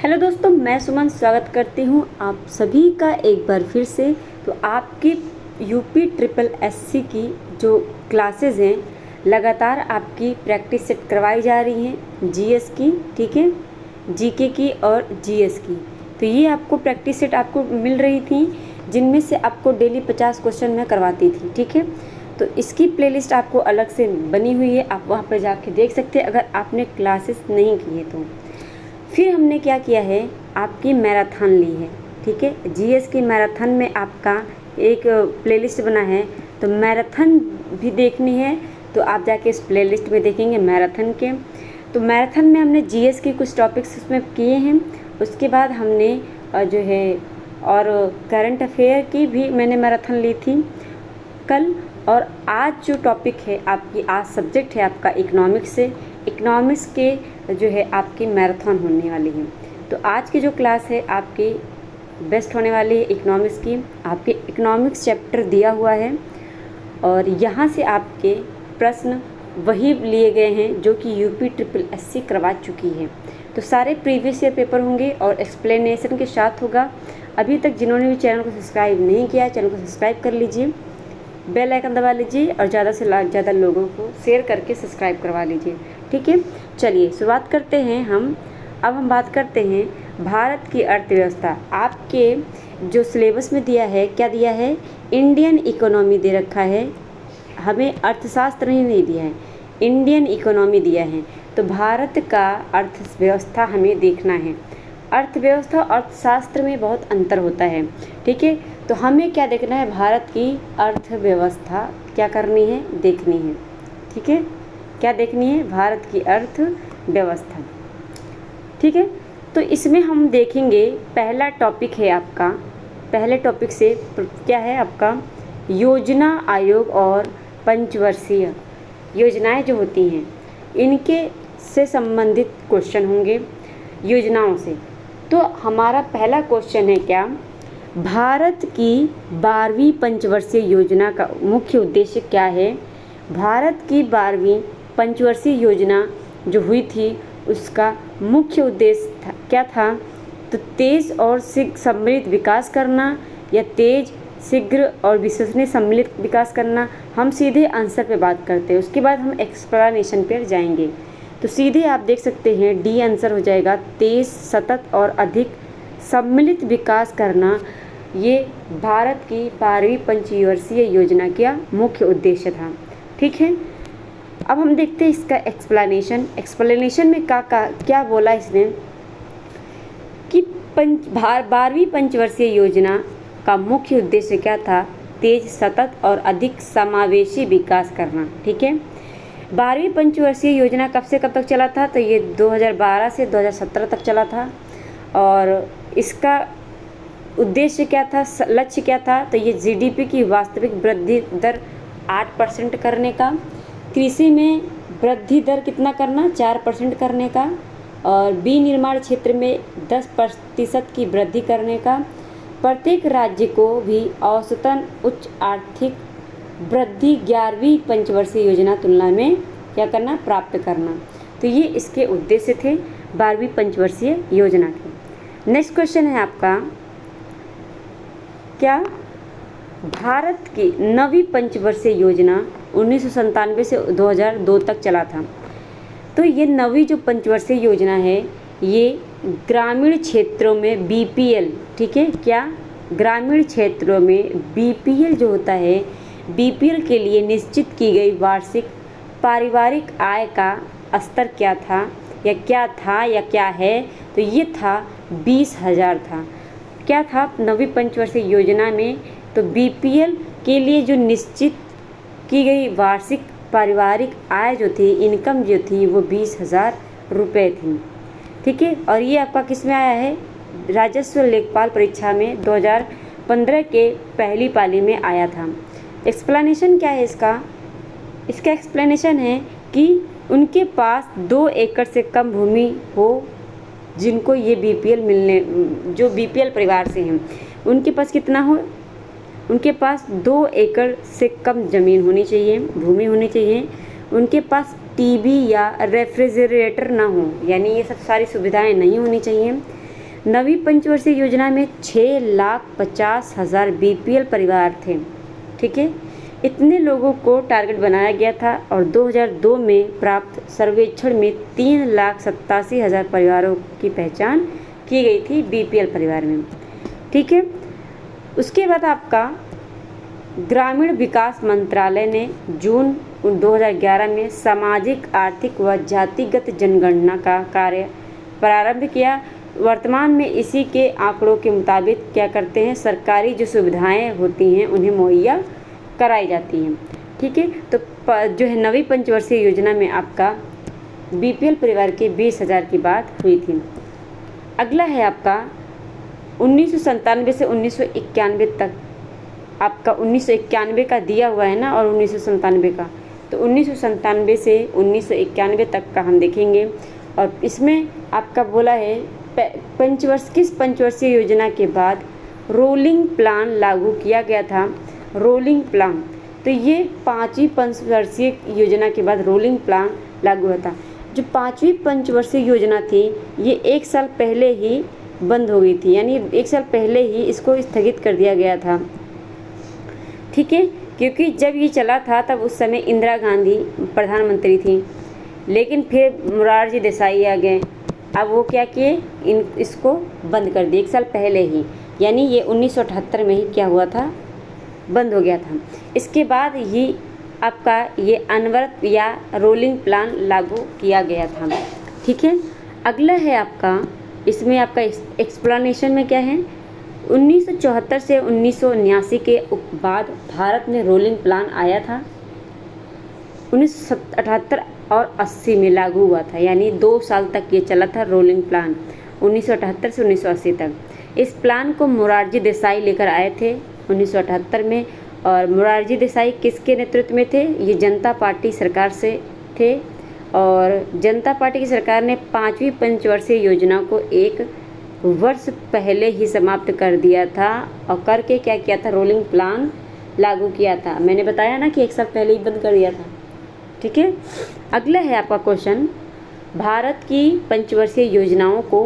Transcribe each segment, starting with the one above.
Hello दोस्तों, मैं सुमन स्वागत करती हूँ आप सभी का एक बार फिर से। तो आपकी यूपी ट्रिपल एससी की जो क्लासेस हैं, लगातार आपकी प्रैक्टिस सेट करवाई जा रही हैं जीएस की, ठीक है, जीके की और जीएस की। तो ये आपको प्रैक्टिस सेट आपको मिल रही थी, जिनमें से आपको डेली 50 क्वेश्चन मैं करवाती थी, ठीक है। तो इसकी प्लेलिस्ट आपको अलग से बनी हुई है, आप वहाँ पर जाके देख सकते हैं अगर आपने क्लासेस नहीं की है तो। फिर हमने क्या किया है, आपकी मैराथन ली है, ठीक है। जीएस की मैराथन में आपका एक प्लेलिस्ट बना है, तो मैराथन भी देखनी है तो आप जाके इस प्लेलिस्ट में देखेंगे मैराथन के। तो मैराथन में हमने जीएस के कुछ टॉपिक्स उसमें किए हैं। उसके बाद हमने जो है और करंट अफेयर की भी मैंने मैराथन ली थी कल। और आज जो टॉपिक है आपकी, आज सब्जेक्ट है आपका इकोनॉमिक्स से, इकोनॉमिक्स के जो है आपकी मैराथन होने वाली है। तो आज की जो क्लास है आपकी बेस्ट होने वाली है इकोनॉमिक्स की। आपके इकोनॉमिक्स चैप्टर दिया हुआ है और यहाँ से आपके प्रश्न वही लिए गए हैं जो कि यूपी ट्रिपल एससी करवा चुकी है। तो सारे प्रीवियस ईयर पेपर होंगे और एक्सप्लेनेशन के साथ होगा। अभी तक जिन्होंने भी चैनल को सब्सक्राइब नहीं किया है, चैनल को सब्सक्राइब कर लीजिए, बेल आइकन दबा लीजिए और ज़्यादा से ज़्यादा लोगों को शेयर करके सब्सक्राइब करवा लीजिए, ठीक है। चलिए शुरुआत करते हैं हम। अब हम बात करते हैं भारत की अर्थव्यवस्था। आपके जो सिलेबस में दिया है, क्या दिया है, इंडियन इकोनॉमी दे रखा है, हमें अर्थशास्त्र ही नहीं दिया है, इंडियन इकोनॉमी दिया है। तो भारत का अर्थव्यवस्था हमें देखना है। अर्थव्यवस्था और अर्थशास्त्र में बहुत अंतर होता है, ठीक है। तो हमें क्या देखना है, भारत की अर्थव्यवस्था क्या करनी है, देखनी है, ठीक है। क्या देखनी है, भारत की अर्थव्यवस्था, ठीक है। तो इसमें हम देखेंगे, पहला टॉपिक है आपका, पहले टॉपिक से क्या है आपका, योजना आयोग और पंचवर्षीय योजनाएं जो होती हैं इनके से संबंधित क्वेश्चन होंगे, योजनाओं से। तो हमारा पहला क्वेश्चन है क्या, भारत की 12वीं पंचवर्षीय योजना का मुख्य उद्देश्य क्या है। भारत की 12वीं पंचवर्षीय योजना जो हुई थी उसका मुख्य उद्देश्य क्या था, तो तेज और सम्मिलित विकास करना या तेज, शीघ्र और विश्वसनीय सम्मिलित विकास करना। हम सीधे आंसर पे बात करते हैं, उसके बाद हम एक्सप्लेनेशन पर जाएंगे। तो सीधे आप देख सकते हैं डी आंसर हो जाएगा, तेज, सतत और अधिक सम्मिलित विकास करना। ये भारत की 12वीं पंचवर्षीय योजना का मुख्य उद्देश्य था, ठीक है। अब हम देखते हैं इसका एक्सप्लेनेशन में क्या बोला इसने कि 12वीं पंचवर्षीय योजना का मुख्य उद्देश्य क्या था, तेज, सतत और अधिक समावेशी विकास करना, ठीक है। 12वीं पंचवर्षीय योजना कब से कब तक चला था, तो ये 2012 से 2017 तक चला था। और इसका उद्देश्य क्या था, लक्ष्य क्या था, तो ये जीडीपी की वास्तविक वृद्धि दर 8% करने का, कृषि में वृद्धि दर कितना करना, 4% करने का, और विनिर्माण क्षेत्र में 10% की वृद्धि करने का, प्रत्येक राज्य को भी औसतन उच्च आर्थिक वृद्धि 11वीं पंचवर्षीय योजना तुलना में क्या करना, प्राप्त करना। तो ये इसके उद्देश्य थे 12वीं पंचवर्षीय योजना के। नेक्स्ट क्वेश्चन है आपका, क्या भारत की 9वीं पंचवर्षीय योजना 1997 से 2002 तक चला था। तो ये 9वीं जो पंचवर्षीय योजना है ये ग्रामीण क्षेत्रों में बीपीएल, ठीक है, क्या ग्रामीण क्षेत्रों में बीपीएल जो होता है, बीपीएल के लिए निश्चित की गई वार्षिक पारिवारिक आय का स्तर क्या था या क्या है, तो ये था 20,000 था। क्या था 9वीं पंचवर्षीय योजना में, तो बीपीएल के लिए जो निश्चित की गई वार्षिक पारिवारिक आय जो थी, इनकम जो थी, वो 20,000 रुपये थी, ठीक है। और ये आपका किस में आया है, राजस्व लेखपाल परीक्षा में 2015 के पहली पाली में आया था। एक्सप्लेनेशन क्या है इसका एक्सप्लेनेशन है कि उनके पास 2 एकड़ से कम भूमि हो, जिनको ये बीपीएल मिलने, जो बीपीएल परिवार से हैं, उनके पास कितना हो, उनके पास 2 एकड़ से कम ज़मीन होनी चाहिए, भूमि होनी चाहिए। उनके पास टीवी या रेफ्रिजरेटर ना हो, यानी ये सब सारी सुविधाएं नहीं होनी चाहिए। नवी पंचवर्षीय योजना में 6,50,000 BPL परिवार थे। ठीक है, इतने लोगों को टारगेट बनाया गया था और 2002 में प्राप्त सर्वेक्षण में 3,87,000 परिवारों की पहचान की गई थी BPL परिवार में। ठीक है, उसके बाद आपका ग्रामीण विकास मंत्रालय ने जून 2011 में सामाजिक, आर्थिक व जातिगत जनगणना का कार्य प्रारंभ किया। वर्तमान में इसी के आंकड़ों के मुताबिक क्या करते हैं, सरकारी जो सुविधाएं होती हैं उन्हें मुहैया कराई जाती हैं। ठीक है, तो जो है नवी पंचवर्षीय योजना में आपका BPL परिवार के 20,000 की बात हुई थी। अगला है आपका 1997 से 1991 तक, आपका 1991 का दिया हुआ है ना और 1997 का, तो 1997 से 1991 तक का हम देखेंगे। और इसमें आपका बोला है किस पंचवर्षीय योजना के बाद रोलिंग प्लान लागू किया गया था। रोलिंग प्लान, तो ये 5वीं पंचवर्षीय योजना के बाद रोलिंग प्लान लागू हुआ था। जो 5वीं पंचवर्षीय योजना थी ये 1 साल पहले ही बंद हो गई थी, यानी 1 साल पहले ही इसको स्थगित कर दिया गया था। ठीक है, क्योंकि जब ये चला था तब उस समय इंदिरा गांधी प्रधानमंत्री थी, लेकिन फिर मोरारजी देसाई आ गए। अब वो क्या किए, इसको बंद कर दिए 1 साल पहले ही, यानी ये 1978 में ही क्या हुआ था, बंद हो गया था। इसके बाद ही आपका ये अनवरत या रोलिंग प्लान लागू किया गया था। ठीक है, अगला है आपका, इसमें आपका एक्सप्लेनेशन में क्या है, 1974 से 1979 के बाद भारत में रोलिंग प्लान आया था। 1978 और 80 में लागू हुआ था, यानी 2 साल तक ये चला था रोलिंग प्लान, 1978 से 1980 तक। इस प्लान को मोरारजी देसाई लेकर आए थे 1978 में। और मोरारजी देसाई किसके नेतृत्व में थे, ये जनता पार्टी सरकार से थे। और जनता पार्टी की सरकार ने 5वीं पंचवर्षीय योजना को 1 वर्ष पहले ही समाप्त कर दिया था और करके क्या किया था, रोलिंग प्लान लागू किया था। मैंने बताया ना कि 1 साल पहले ही बंद कर दिया था। ठीक है, अगला है आपका क्वेश्चन, भारत की पंचवर्षीय योजनाओं को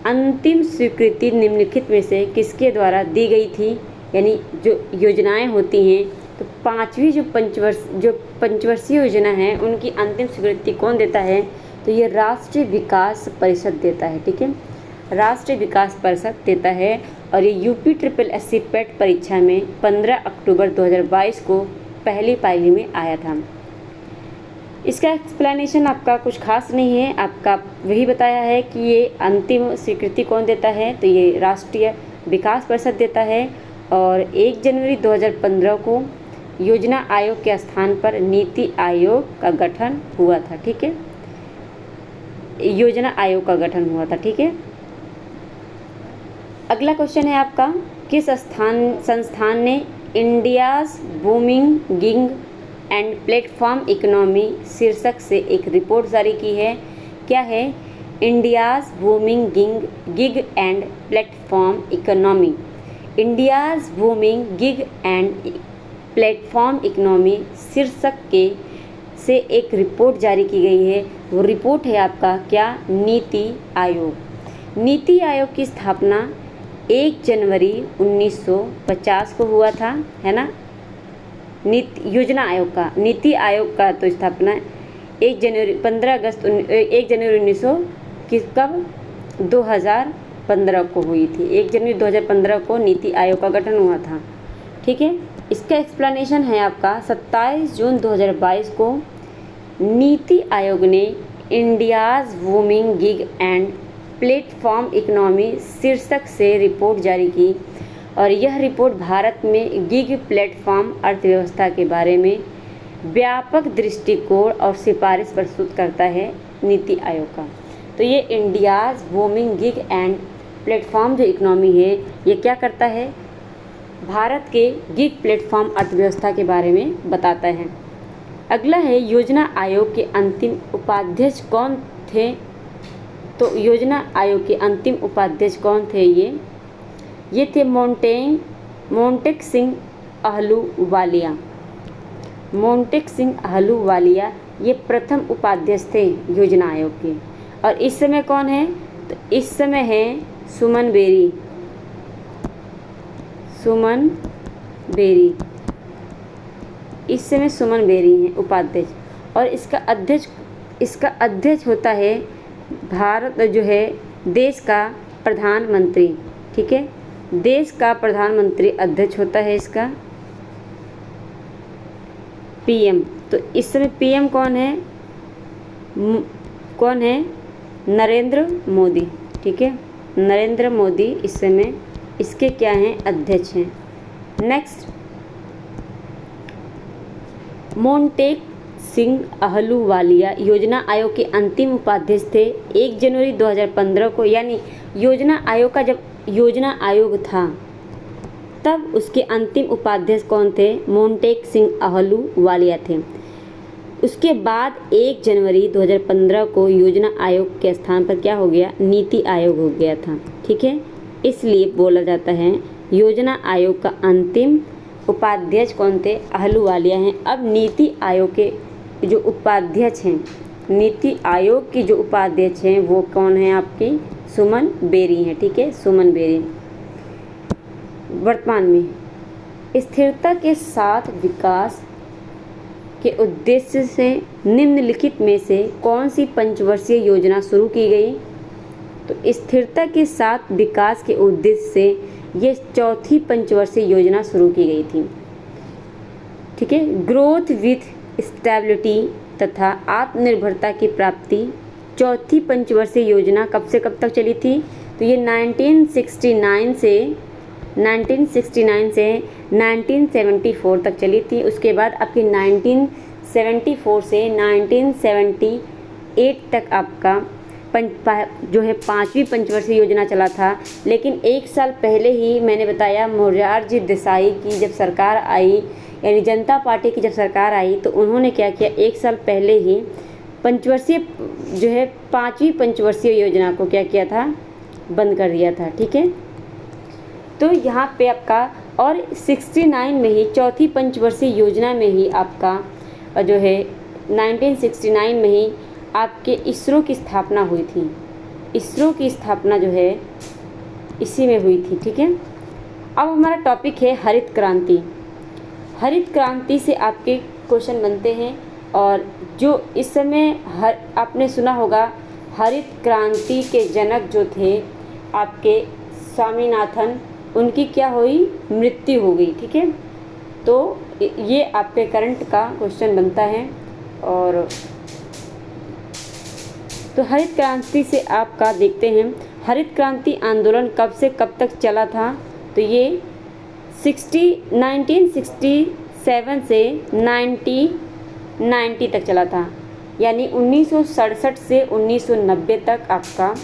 अंतिम स्वीकृति निम्नलिखित में से किसके द्वारा दी गई थी। यानी जो योजनाएं होती हैं, तो 5वीं जो पंचवर्षीय योजना है उनकी अंतिम स्वीकृति कौन देता है, तो ये राष्ट्रीय विकास परिषद देता है। ठीक है, राष्ट्रीय विकास परिषद देता है। और ये UPSSC पेट परीक्षा में 15 अक्टूबर 2022 को पहली पाली में आया था। इसका एक्सप्लेनेशन आपका कुछ खास नहीं है, आपका वही बताया है कि ये अंतिम स्वीकृति कौन देता है, तो ये राष्ट्रीय विकास परिषद देता है। और 1 जनवरी 2015 को योजना आयोग के स्थान पर नीति आयोग का गठन हुआ था। ठीक है, योजना आयोग का गठन हुआ था। ठीक है, अगला क्वेश्चन है आपका, किस संस्थान ने India's booming gig and platform economy शीर्षक से एक रिपोर्ट जारी की है। क्या है, India's booming gig and platform economy. India's booming gig and platform economy शीर्षक के से एक रिपोर्ट जारी की गई है। वो रिपोर्ट है आपका क्या, नीति आयोग। नीति आयोग की स्थापना 1 जनवरी 1950 को हुआ था, है ना। योजना आयोग का, नीति आयोग का तो स्थापना 1 जनवरी 1900 कब 2015 को हुई थी। 1 जनवरी 2015 को नीति आयोग का गठन हुआ था। ठीक है, इसका एक्सप्लेनेशन है आपका 27 जून 2022 को नीति आयोग ने India's booming gig and platform economy शीर्षक से रिपोर्ट जारी की। और यह रिपोर्ट भारत में गिग प्लेटफॉर्म अर्थव्यवस्था के बारे में व्यापक दृष्टिकोण और सिफारिश प्रस्तुत करता है नीति आयोग का। तो ये India's booming gig and platform जो इकोनॉमी है, ये क्या करता है, भारत के गिग प्लेटफॉर्म अर्थव्यवस्था के बारे में बताता है। अगला है, योजना आयोग के अंतिम उपाध्यक्ष कौन थे। तो योजना आयोग के अंतिम उपाध्यक्ष कौन थे, ये थे मोंटेक सिंह अहलूवालिया। मोंटेक सिंह अहलूवालिया ये प्रथम उपाध्यक्ष थे योजना आयोग के। और इस समय कौन है, तो इस समय है सुमन बेरी, सुमन बेरी, इस समय सुमन बेरी हैं उपाध्यक्ष। और इसका अध्यक्ष होता है भारत जो है देश का प्रधानमंत्री, ठीक है, देश का प्रधानमंत्री अध्यक्ष होता है इसका, पीएम। तो इस समय पीएम कौन है, कौन है, नरेंद्र मोदी, ठीक है, नरेंद्र मोदी इस समय इसके क्या हैं, अध्यक्ष हैं। नेक्स्ट, मोंटेक सिंह अहलूवालिया योजना आयोग के अंतिम उपाध्यक्ष थे 1 जनवरी 2015 को, यानी योजना आयोग का जब योजना आयोग था तब उसके अंतिम उपाध्यक्ष कौन थे, मोंटेक सिंह अहलूवालिया थे। उसके बाद 1 जनवरी 2015 को योजना आयोग के स्थान पर क्या हो गया, नीति आयोग हो गया था, ठीक है। इसलिए बोला जाता है योजना आयोग का अंतिम उपाध्यक्ष कौन थे, अहलूवालिया हैं। अब नीति आयोग के जो उपाध्यक्ष हैं, नीति आयोग की जो उपाध्यक्ष हैं वो कौन है आपकी, सुमन बेरी हैं, ठीक है, सुमन बेरी। वर्तमान में स्थिरता के साथ विकास के उद्देश्य से निम्नलिखित में से कौन सी पंचवर्षीय योजना शुरू की गई, तो स्थिरता के साथ विकास के उद्देश्य से ये चौथी पंचवर्षीय योजना शुरू की गई थी, ठीक है। ग्रोथ विथ स्टेबिलिटी तथा आत्मनिर्भरता की प्राप्ति चौथी पंचवर्षीय योजना कब से कब तक चली थी, तो ये 1969 से 1974 तक चली थी। उसके बाद आपकी 1974 से 1978 तक आपका जो है 5वीं पंचवर्षीय योजना चला था। लेकिन 1 साल पहले ही मैंने बताया मोरारजी देसाई की जब सरकार आई, यानी जनता पार्टी की जब सरकार आई, तो उन्होंने क्या किया, 1 साल पहले ही पंचवर्षीय जो है 5वीं पंचवर्षीय योजना को क्या किया था, बंद कर दिया था, ठीक है। तो यहाँ पे आपका और 69 में ही चौथी पंचवर्षीय योजना में ही आपका जो है 1969 में ही आपके इसरो की स्थापना हुई थी। इसरो की स्थापना जो है इसी में हुई थी, ठीक है। अब हमारा टॉपिक है हरित क्रांति। हरित क्रांति से आपके क्वेश्चन बनते हैं, और जो इस समय आपने सुना होगा हरित क्रांति के जनक जो थे आपके स्वामीनाथन, उनकी क्या हुई, मृत्यु हो गई, ठीक है। तो ये आपके करंट का क्वेश्चन बनता है। और तो हरित क्रांति से आपका देखते हैं हरित क्रांति आंदोलन कब से कब तक चला था, तो ये 1967 से 1990 तक चला था, यानी 1967 से 1990 तक आपका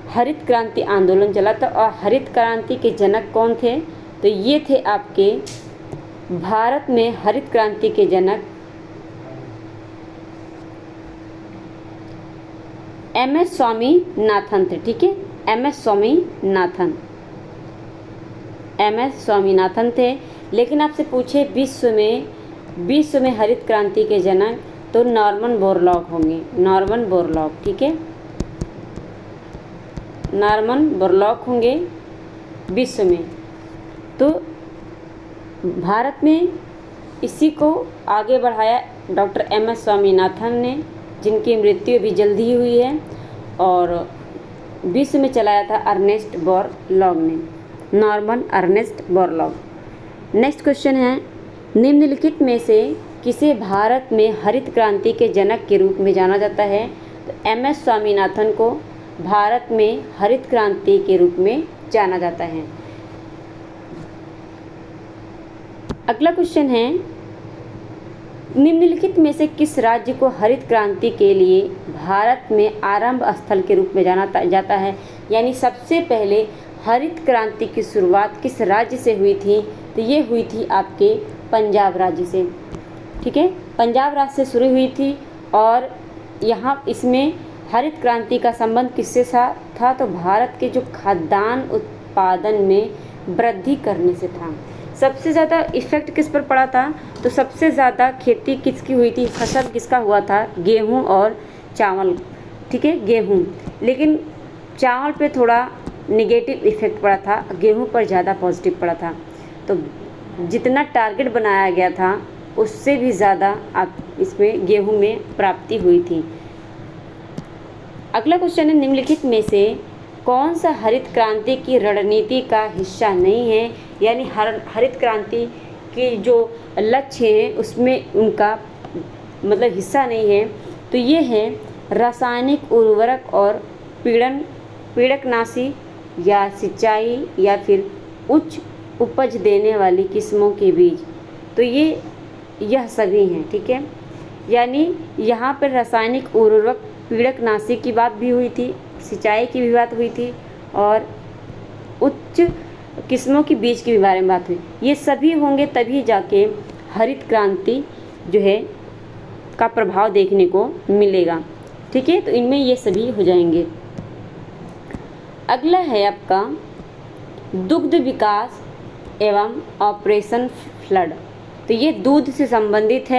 हरित क्रांति आंदोलन चला था। और हरित क्रांति के जनक कौन थे, तो ये थे आपके भारत में हरित क्रांति के जनक एम.एस. स्वामीनाथन थे, ठीक है, एम.एस. स्वामीनाथन थे। लेकिन आपसे पूछे विश्व में हरित क्रांति के जनक, तो नॉर्मन बोरलॉग होंगे, नॉर्मन बोरलॉग, ठीक है, नॉर्मन बोरलॉग होंगे विश्व में। तो भारत में इसी को आगे बढ़ाया डॉक्टर एम.एस. स्वामीनाथन ने, जिनकी मृत्यु भी जल्दी ही हुई है, और विश्व में चलाया था अर्नेस्ट बोरलॉग ने, Norman Ernest Borlaug. Next question है, निम्नलिखित में से किसे भारत में हरित क्रांति के जनक के रूप में जाना जाता है, तो एम.एस. स्वामीनाथन को भारत में हरित क्रांति के रूप में जाना जाता है। अगला क्वेश्चन है, निम्नलिखित में से किस राज्य को हरित क्रांति के लिए भारत में आरंभ स्थल के रूप में जाना जाता है, यानी सबसे पहले हरित क्रांति की शुरुआत किस राज्य से हुई थी, तो ये हुई थी आपके पंजाब राज्य से, ठीक है, पंजाब राज्य से शुरू हुई थी। और यहाँ इसमें हरित क्रांति का संबंध किससे था, तो भारत के जो खाद्यान्न उत्पादन में वृद्धि करने से था। सबसे ज़्यादा इफ़ेक्ट किस पर पड़ा था, तो सबसे ज़्यादा खेती किसकी हुई थी, फसल किसका हुआ था, गेहूं और चावल, ठीक है, गेहूं। लेकिन चावल पे थोड़ा निगेटिव इफ़ेक्ट पड़ा था, गेहूं पर ज़्यादा पॉजिटिव पड़ा था। तो जितना टारगेट बनाया गया था उससे भी ज़्यादा आप इसमें गेहूं में प्राप्ति हुई थी। अगला क्वेश्चन है, निम्नलिखित में से कौन सा हरित क्रांति की रणनीति का हिस्सा नहीं है, यानी हरित क्रांति के जो लक्ष्य हैं उसमें उनका मतलब हिस्सा नहीं है। तो ये है रासायनिक उर्वरक और पीड़कनाशी या सिंचाई या फिर उच्च उपज देने वाली किस्मों के बीज। तो यह सभी हैं, ठीक है। यानी यहाँ पर रासायनिक उर्वरक पीड़कनाशी की बात भी हुई थी, सिंचाई की भी बात हुई थी और उच्च किस्मों की बीज के भी बारे में बात हुई। ये सभी होंगे तभी जाके हरित क्रांति जो है का प्रभाव देखने को मिलेगा, ठीक है। तो इनमें ये सभी हो जाएंगे। अगला है आपका दुग्ध विकास एवं ऑपरेशन फ्लड। तो ये दूध से संबंधित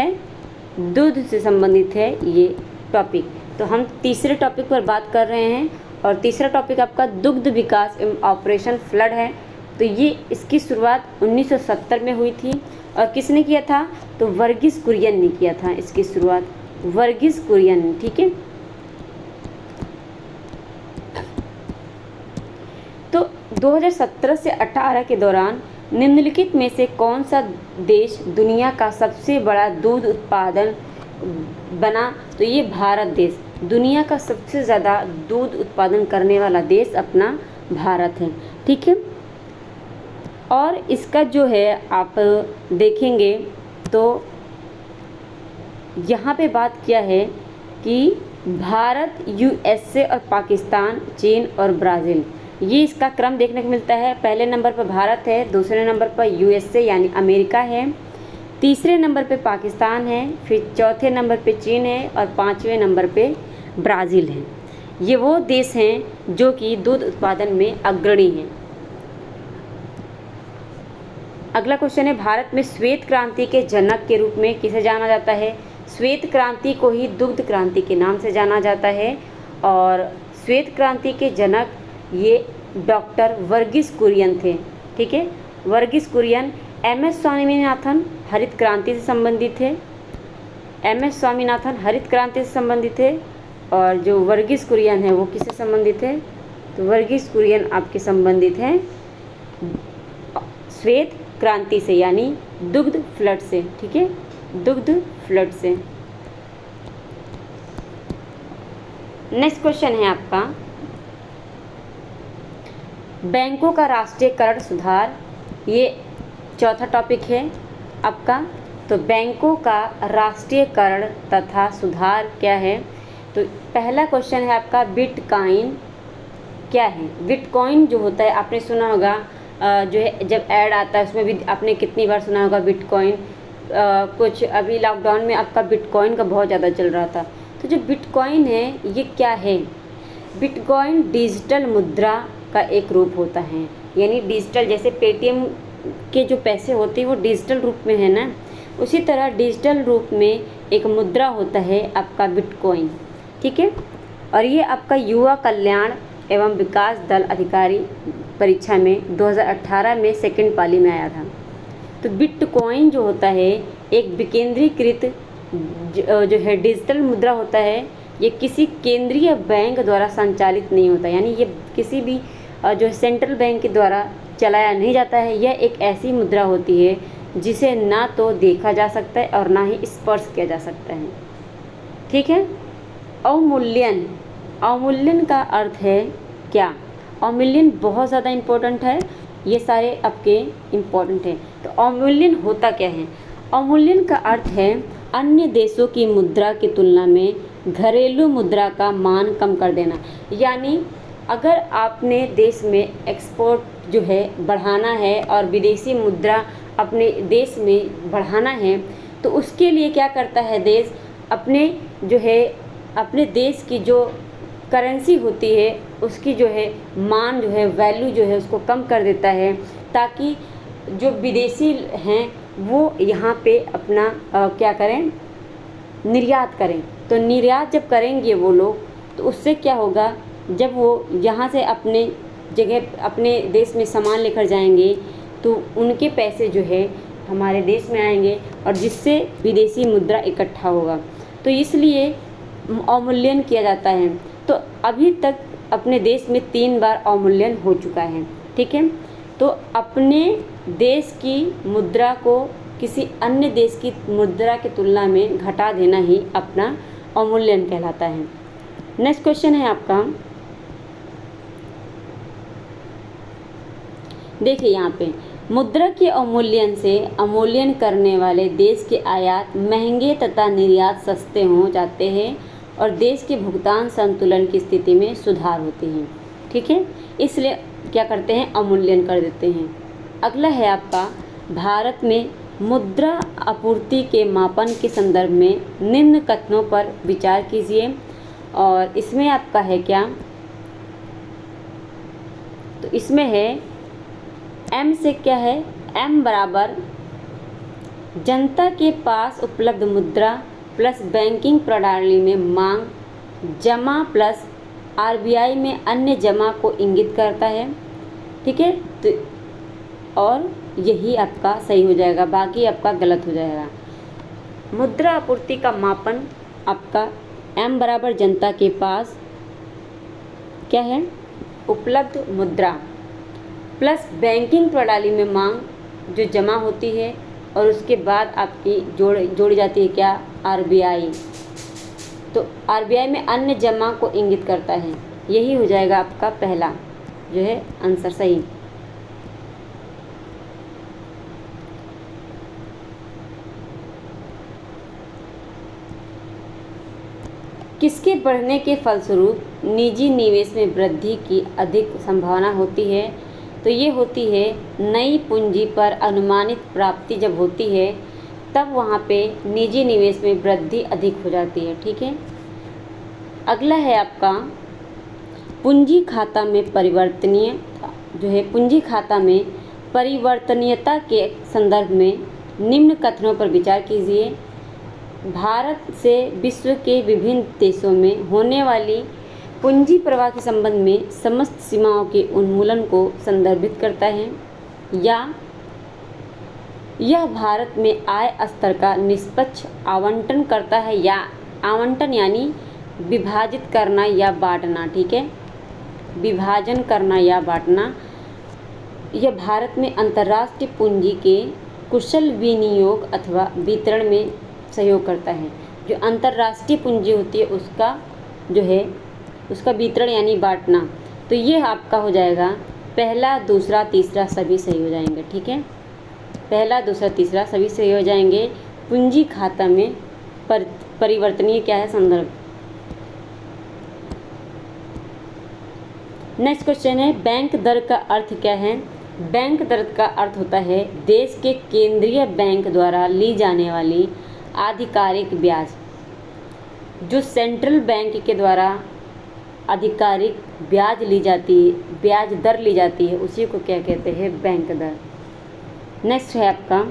है ये टॉपिक। तो हम तीसरे टॉपिक पर बात कर रहे हैं और तीसरा टॉपिक आपका दुग्ध विकास एवं ऑपरेशन फ्लड है। तो ये इसकी शुरुआत 1970 में हुई थी और किसने किया था? तो वर्गीस कुरियन ने किया था इसकी शुरुआत, वर्गीस कुरियन, ठीक है। तो 2017 से 18 के दौरान निम्नलिखित में से कौन सा देश दुनिया का सबसे बड़ा दूध उत्पादन बना? तो ये भारत देश दुनिया का सबसे ज़्यादा दूध उत्पादन करने वाला देश अपना भारत है, ठीक है। और इसका जो है आप देखेंगे तो यहाँ पे बात किया है कि भारत, यूएसए और पाकिस्तान, चीन और ब्राज़ील, ये इसका क्रम देखने को मिलता है। पहले नंबर पर भारत है, दूसरे नंबर पर यूएसए यानी अमेरिका है, तीसरे नंबर पे पाकिस्तान है, फिर चौथे नंबर पे चीन है और पाँचवें नंबर पे ब्राज़ील है। ये वो देश हैं जो कि दूध उत्पादन में अग्रणी हैं। अगला क्वेश्चन है, भारत में श्वेत क्रांति के जनक के रूप में किसे जाना जाता है? श्वेत क्रांति को ही दुग्ध क्रांति के नाम से जाना जाता है और श्वेत क्रांति के जनक ये डॉक्टर वर्गीस कुरियन थे, ठीक है। वर्गीस कुरियन। एम.एस. स्वामीनाथन हरित क्रांति से संबंधित थे, एम.एस. स्वामीनाथन हरित क्रांति से संबंधित थे और जो वर्गीस कुरियन है वो किससे संबंधित है? तो वर्गीस कुरियन आपके संबंधित हैं श्वेत क्रांति से यानी दुग्ध फ्लड से, ठीक है, दुग्ध फ्लड से। नेक्स्ट क्वेश्चन है आपका, बैंकों का राष्ट्रीयकरण सुधार, ये चौथा टॉपिक है आपका। तो बैंकों का राष्ट्रीयकरण तथा सुधार क्या है? तो पहला क्वेश्चन है आपका, बिटकॉइन क्या है? बिटकॉइन जो होता है आपने सुना होगा, जो है जब ऐड आता है उसमें भी आपने कितनी बार सुना होगा बिटकॉइन। कुछ अभी लॉकडाउन में आपका बिटकॉइन का बहुत ज़्यादा चल रहा था। तो जो बिटकॉइन है ये क्या है? बिटकॉइन डिजिटल मुद्रा का एक रूप होता है, यानी डिजिटल, जैसे पेटीएम के जो पैसे होते हैं वो डिजिटल रूप में है ना, उसी तरह डिजिटल रूप में एक मुद्रा होता है आपका बिटकॉइन, ठीक है। और ये आपका युवा कल्याण एवं विकास दल अधिकारी परीक्षा में 2018 में सेकंड पाली में आया था। तो बिटकॉइन जो होता है एक विकेंद्रीकृत जो है डिजिटल मुद्रा होता है। ये किसी केंद्रीय बैंक द्वारा संचालित नहीं होता, यानी ये किसी भी जो है सेंट्रल बैंक के द्वारा चलाया नहीं जाता है। यह एक ऐसी मुद्रा होती है जिसे ना तो देखा जा सकता है और ना ही स्पर्श किया जा सकता है, ठीक है। अवमूल्यन, अवमूल्यन का अर्थ है क्या? अवमूल्यन बहुत ज़्यादा इम्पोर्टेंट है, ये सारे आपके इम्पोर्टेंट हैं। तो अवमूल्यन होता क्या है? अवमूल्यन का अर्थ है अन्य देशों की मुद्रा की तुलना में घरेलू मुद्रा का मान कम कर देना। यानी अगर आपने देश में एक्सपोर्ट जो है बढ़ाना है और विदेशी मुद्रा अपने देश में बढ़ाना है, तो उसके लिए क्या करता है देश? अपने जो है अपने देश की जो करेंसी होती है उसकी जो है मान जो है वैल्यू जो है उसको कम कर देता है, ताकि जो विदेशी हैं वो यहाँ पे अपना क्या करें? निर्यात करें। तो निर्यात जब करेंगे वो लोग, तो उससे क्या होगा? जब वो यहाँ से अपने जगह अपने देश में सामान लेकर जाएंगे तो उनके पैसे जो है हमारे देश में आएंगे और जिससे विदेशी मुद्रा इकट्ठा होगा। तो इसलिए अवमूल्यन किया जाता है। तो अभी तक अपने देश में 3 बार अवमूल्यन हो चुका है, ठीक है। तो अपने देश की मुद्रा को किसी अन्य देश की मुद्रा की तुलना में घटा देना ही अपना अवमूल्यन कहलाता है। नेक्स्ट क्वेश्चन है आपका, देखिए यहाँ पे मुद्रा के अवमूल्यन से अवमूल्यन करने वाले देश के आयात महंगे तथा निर्यात सस्ते हो जाते हैं और देश के भुगतान संतुलन की स्थिति में सुधार होती है, ठीक है। इसलिए क्या करते हैं, अवमूल्यन कर देते हैं। अगला है आपका, भारत में मुद्रा आपूर्ति के मापन के संदर्भ में निम्न कथनों पर विचार कीजिए। और इसमें आपका है क्या, तो इसमें है एम से क्या है, एम बराबर जनता के पास उपलब्ध मुद्रा प्लस बैंकिंग प्रणाली में मांग जमा प्लस आरबीआई में अन्य जमा को इंगित करता है, ठीक है। तो और यही आपका सही हो जाएगा, बाकी आपका गलत हो जाएगा। मुद्रा आपूर्ति का मापन आपका एम बराबर जनता के पास क्या है, उपलब्ध मुद्रा प्लस बैंकिंग प्रणाली में मांग जो जमा होती है और उसके बाद आपकी जोड़ी जाती है क्या, आरबीआई। तो आरबीआई में अन्य जमा को इंगित करता है, यही हो जाएगा आपका पहला जो है आंसर सही। किसके बढ़ने के फलस्वरूप निजी निवेश में वृद्धि की अधिक संभावना होती है, तो ये होती है नई पूंजी पर अनुमानित प्राप्ति जब होती है तब वहाँ पे निजी निवेश में वृद्धि अधिक हो जाती है, ठीक है। अगला है आपका, पूंजी खाता में परिवर्तनीय जो है, पूंजी खाता में परिवर्तनीयता के संदर्भ में निम्न कथनों पर विचार कीजिए। भारत से विश्व के विभिन्न देशों में होने वाली पूंजी प्रवाह के संबंध में समस्त सीमाओं के उन्मूलन को संदर्भित करता है, या यह भारत में आय स्तर का निष्पक्ष आवंटन करता है, या आवंटन यानी विभाजित करना या बांटना, ठीक है, विभाजन करना या बांटना। यह भारत में अंतर्राष्ट्रीय पूंजी के कुशल विनियोग अथवा वितरण में सहयोग करता है। जो अंतर्राष्ट्रीय पूंजी होती है उसका जो है उसका वितरण यानी बांटना। तो ये आपका हो जाएगा पहला, दूसरा, तीसरा सभी सही हो जाएंगे, ठीक है। पहला, दूसरा, तीसरा सभी सही हो जाएंगे। पूंजी खाता में परिवर्तनीय क्या है, संदर्भ। नेक्स्ट क्वेश्चन है, बैंक दर का अर्थ क्या है। बैंक दर का अर्थ होता है देश के केंद्रीय बैंक द्वारा ली जाने वाली आधिकारिक ब्याज। जो सेंट्रल बैंक के द्वारा आधिकारिक ब्याज ली जाती है, ब्याज दर ली जाती है, उसी को क्या कहते हैं, बैंक दर। नेक्स्ट है आपका,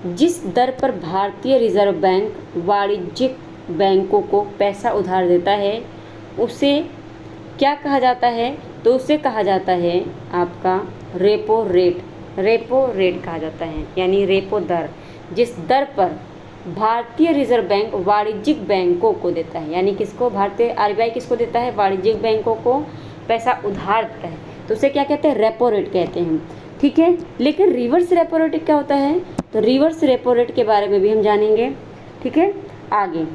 जिस दर पर भारतीय रिजर्व बैंक वाणिज्यिक बैंकों को पैसा उधार देता है उसे क्या कहा जाता है, तो उसे कहा जाता है आपका रेपो रेट। रेपो रेट कहा जाता है यानी रेपो दर। जिस दर पर भारतीय रिजर्व बैंक वाणिज्यिक बैंकों को देता है, यानी किसको, भारतीय आरबीआई किसको देता है, वाणिज्यिक बैंकों को पैसा उधार देता है, तो उसे क्या कहते हैं, रेपो रेट कहते हैं, ठीक है। लेकिन रिवर्स रेपो रेट क्या होता है, तो रिवर्स रेपो रेट के बारे में भी हम जानेंगे, ठीक है। आगे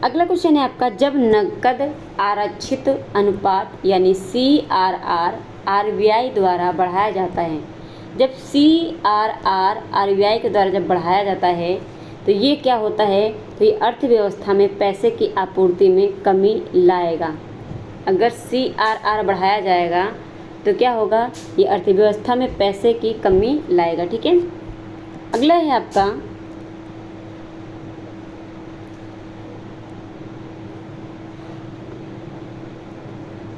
अगला क्वेश्चन है आपका, जब नकद आरक्षित अनुपात यानी CRR आरबीआई द्वारा बढ़ाया जाता है, जब CRR आरबीआई के द्वारा जब बढ़ाया जाता है तो ये क्या होता है, तो ये अर्थव्यवस्था में पैसे की आपूर्ति में कमी लाएगा। अगर CRR बढ़ाया जाएगा तो क्या होगा, ये अर्थव्यवस्था में पैसे की कमी लाएगा, ठीक है। अगला है आपका,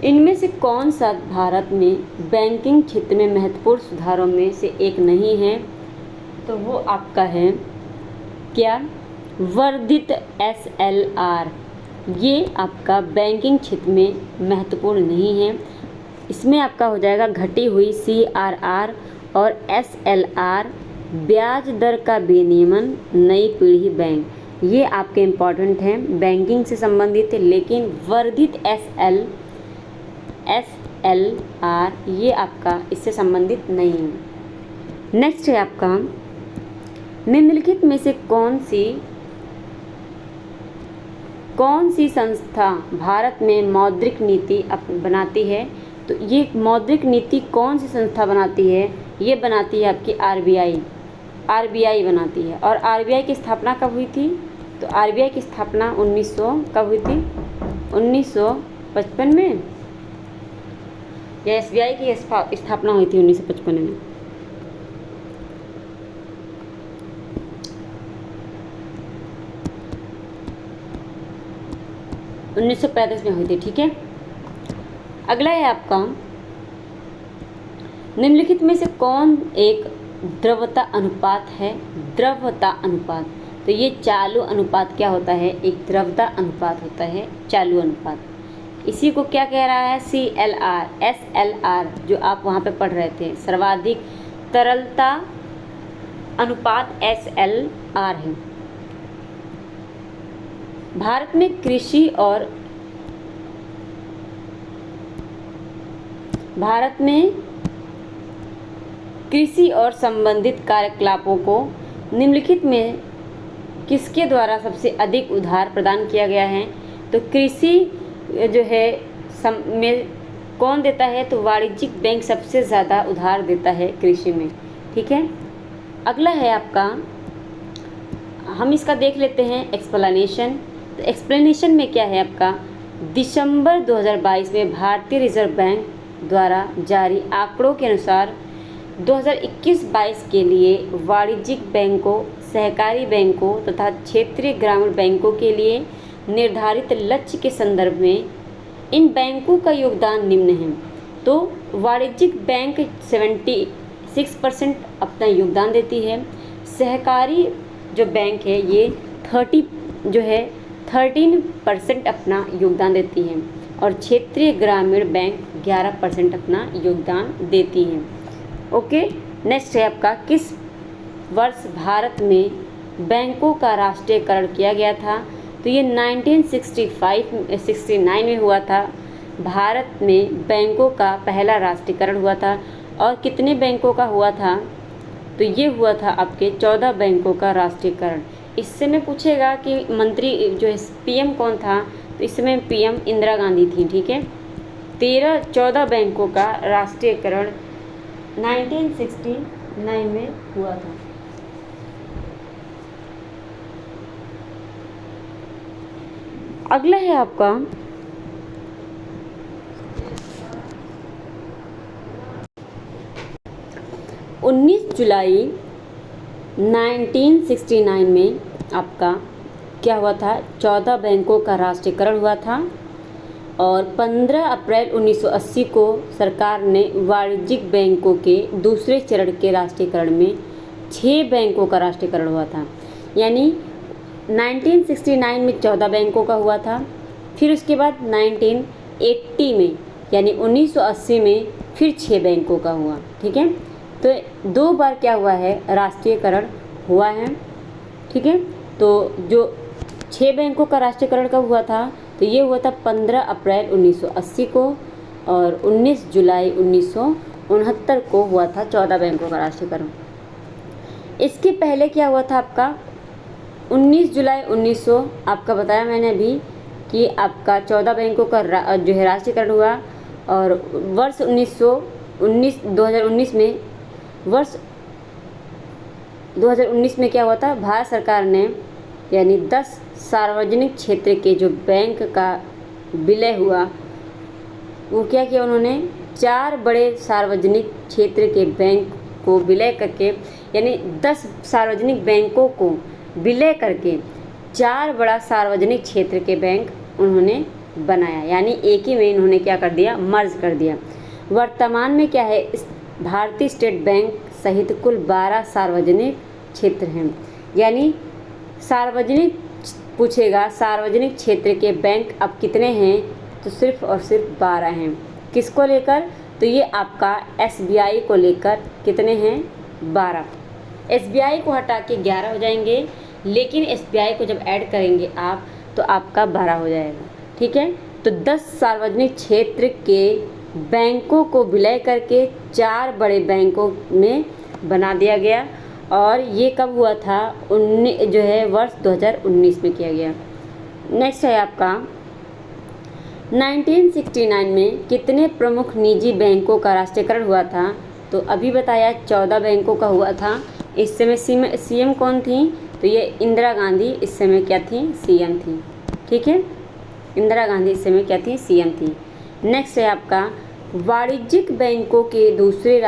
इनमें से कौन सा भारत में बैंकिंग क्षेत्र में महत्वपूर्ण सुधारों में से एक नहीं है, तो वो आपका है क्या, वर्धित SLR ये आपका बैंकिंग क्षेत्र में महत्वपूर्ण नहीं है। इसमें आपका हो जाएगा घटी हुई CRR और SLR, ब्याज दर का विनियमन, नई पीढ़ी बैंक, ये आपके इम्पॉर्टेंट हैं बैंकिंग से संबंधित, लेकिन वर्धित SLR ये आपका इससे संबंधित नहीं है। नेक्स्ट है आपका निम्नलिखित में से कौन सी संस्था भारत में मौद्रिक नीति बनाती है? तो ये मौद्रिक नीति कौन सी संस्था बनाती है? ये बनाती है आपकी RBI बनाती है। और RBI की स्थापना कब हुई थी? तो RBI की स्थापना 1900 कब हुई थी? 1955 में, या SBI की स्थापना हुई थी 1955 में? 1935 में हुई थी। ठीक है, अगला है आपका निम्नलिखित में से कौन एक द्रव्यता अनुपात है? द्रव्यता अनुपात, तो ये चालू अनुपात क्या होता है? एक द्रव्यता अनुपात होता है, चालू अनुपात। इसी को क्या कह रहा है? CLR SLR, जो आप वहाँ पे पढ़ रहे थे, सर्वाधिक तरलता अनुपात SLR है। भारत में कृषि और संबंधित कार्यकलापों को निम्नलिखित में किसके द्वारा सबसे अधिक उधार प्रदान किया गया है? तो कृषि जो है में कौन देता है? तो वाणिज्यिक बैंक सबसे ज़्यादा उधार देता है कृषि में। ठीक है, अगला है आपका, हम इसका देख लेते हैं एक्सप्लेनेशन। तो एक्सप्लेनेशन में क्या है आपका? दिसंबर 2022 में भारतीय रिजर्व बैंक द्वारा जारी आंकड़ों के अनुसार 2021-22 के लिए वाणिज्यिक बैंकों, सहकारी बैंकों तथा क्षेत्रीय ग्रामीण बैंकों के लिए निर्धारित लक्ष्य के संदर्भ में इन बैंकों का योगदान निम्न है। तो वाणिज्यिक बैंक 76% अपना योगदान देती है, सहकारी जो बैंक है ये 13% अपना योगदान देती है, और क्षेत्रीय ग्रामीण बैंक 11% अपना योगदान देती हैं। ओके, नेक्स्ट है आपका, किस वर्ष भारत में बैंकों का राष्ट्रीयकरण किया गया था? तो ये 1969 में हुआ था। भारत में बैंकों का पहला राष्ट्रीयकरण हुआ था। और कितने बैंकों का हुआ था? तो ये हुआ था आपके 14 बैंकों का राष्ट्रीयकरण। इससे में पूछेगा कि मंत्री जो है PM कौन था? तो इस समय PM इंदिरा गांधी थी। ठीक है, 14 बैंकों का राष्ट्रीयकरण 1969 में हुआ था। अगला है आपका 19 जुलाई 1969 में आपका क्या हुआ था? 14 बैंकों का राष्ट्रीयकरण हुआ था। और 15 अप्रैल 1980 को सरकार ने वाणिज्यिक बैंकों के दूसरे चरण के राष्ट्रीयकरण में 6 बैंकों का राष्ट्रीयकरण हुआ था। यानी 1969 में 14 बैंकों का हुआ था, फिर उसके बाद 1980 में यानी 1980 में फिर 6 बैंकों का हुआ। ठीक है, तो 2 बार क्या हुआ है? राष्ट्रीयकरण हुआ है। ठीक है, तो जो 6 बैंकों का राष्ट्रीयकरण कब हुआ था? तो ये हुआ था 15 अप्रैल 1980 को, और 19 जुलाई 1969 को हुआ था 14 बैंकों का राष्ट्रीयकरण। इसके पहले क्या हुआ था आपका? 19 जुलाई 1900 आपका बताया मैंने अभी कि आपका 14 बैंकों का जो है राष्ट्रीयकरण हुआ। और वर्ष 2019 में क्या हुआ था? भारत सरकार ने यानी 10 सार्वजनिक क्षेत्र के जो बैंक का विलय हुआ, वो क्या किया उन्होंने? 4 बड़े सार्वजनिक क्षेत्र के बैंक को विलय करके, यानी 10 सार्वजनिक बैंकों को विलय करके 4 बड़ा सार्वजनिक क्षेत्र के बैंक उन्होंने बनाया। यानी एक ही में इन्होंने क्या कर दिया? मर्ज कर दिया। वर्तमान में क्या है? भारतीय स्टेट बैंक सहित कुल 12 सार्वजनिक क्षेत्र हैं। यानी सार्वजनिक पूछेगा सार्वजनिक क्षेत्र के बैंक अब कितने हैं, तो सिर्फ और सिर्फ 12 हैं। किसको लेकर, तो ये आपका SBI को लेकर कितने हैं, 12। SBI को हटा के 11 हो जाएंगे, लेकिन SBI को जब ऐड करेंगे आप तो आपका 12 हो जाएगा। ठीक है, तो 10 सार्वजनिक क्षेत्र के बैंकों को विलय करके 4 बड़े बैंकों में बना दिया गया, और ये कब हुआ था, वर्ष 2019 में किया गया। नेक्स्ट है आपका 1969 में कितने प्रमुख निजी बैंकों का राष्ट्रीयकरण हुआ था, तो अभी बताया 14 बैंकों का हुआ था। इस समय CM कौन थी, तो ये इंदिरा गांधी इस समय क्या थी, CM थी। ठीक है, इंदिरा गांधी इस समय क्या थी, CM थी। नेक्स्ट है आपका वाणिज्यिक बैंकों के दूसरे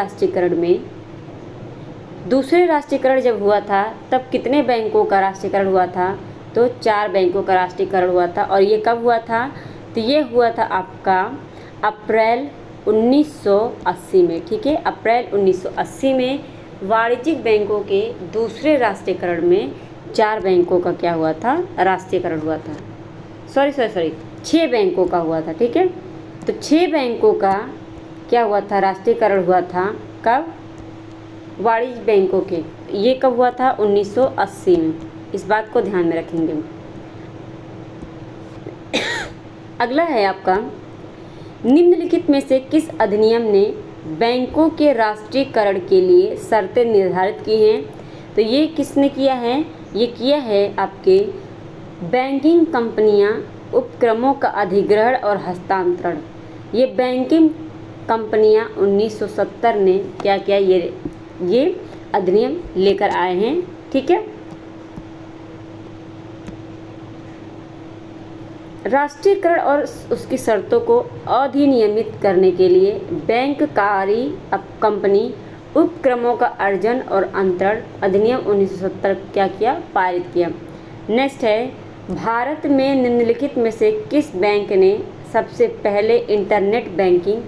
राष्ट्रीयकरण जब हुआ था तब कितने बैंकों का राष्ट्रीयकरण हुआ था, तो 4 बैंकों का राष्ट्रीयकरण हुआ था। और ये कब हुआ था, तो ये हुआ था आपका अप्रैल 1980 में। ठीक है, अप्रैल 1980 में वाणिज्यिक बैंकों के दूसरे राष्ट्रीयकरण में 4 बैंकों का क्या हुआ था, राष्ट्रीयकरण हुआ था। सॉरी 6 बैंकों का हुआ था। ठीक है, तो 6 बैंकों का क्या हुआ था, राष्ट्रीयकरण हुआ था। कब, वाणिज्यिक बैंकों के, ये कब हुआ था, 1980 में। इस बात को ध्यान में रखेंगे। अगला है आपका निम्नलिखित में से किस अधिनियम ने बैंकों के राष्ट्रीयकरण के लिए शर्तें निर्धारित की हैं, तो ये किसने किया है, ये किया है आपके बैंकिंग कंपनियां उपक्रमों का अधिग्रहण और हस्तांतरण। ये बैंकिंग कंपनियां 1970 ने क्या किया, ये अधिनियम लेकर आए हैं। ठीक है, राष्ट्रीयकरण और उसकी शर्तों को अधिनियमित करने के लिए बैंककारी कंपनी उपक्रमों का अर्जन और अंतरण अधिनियम 1970 क्या किया, पारित किया। नेक्स्ट है भारत में निम्नलिखित में से किस बैंक ने सबसे पहले इंटरनेट बैंकिंग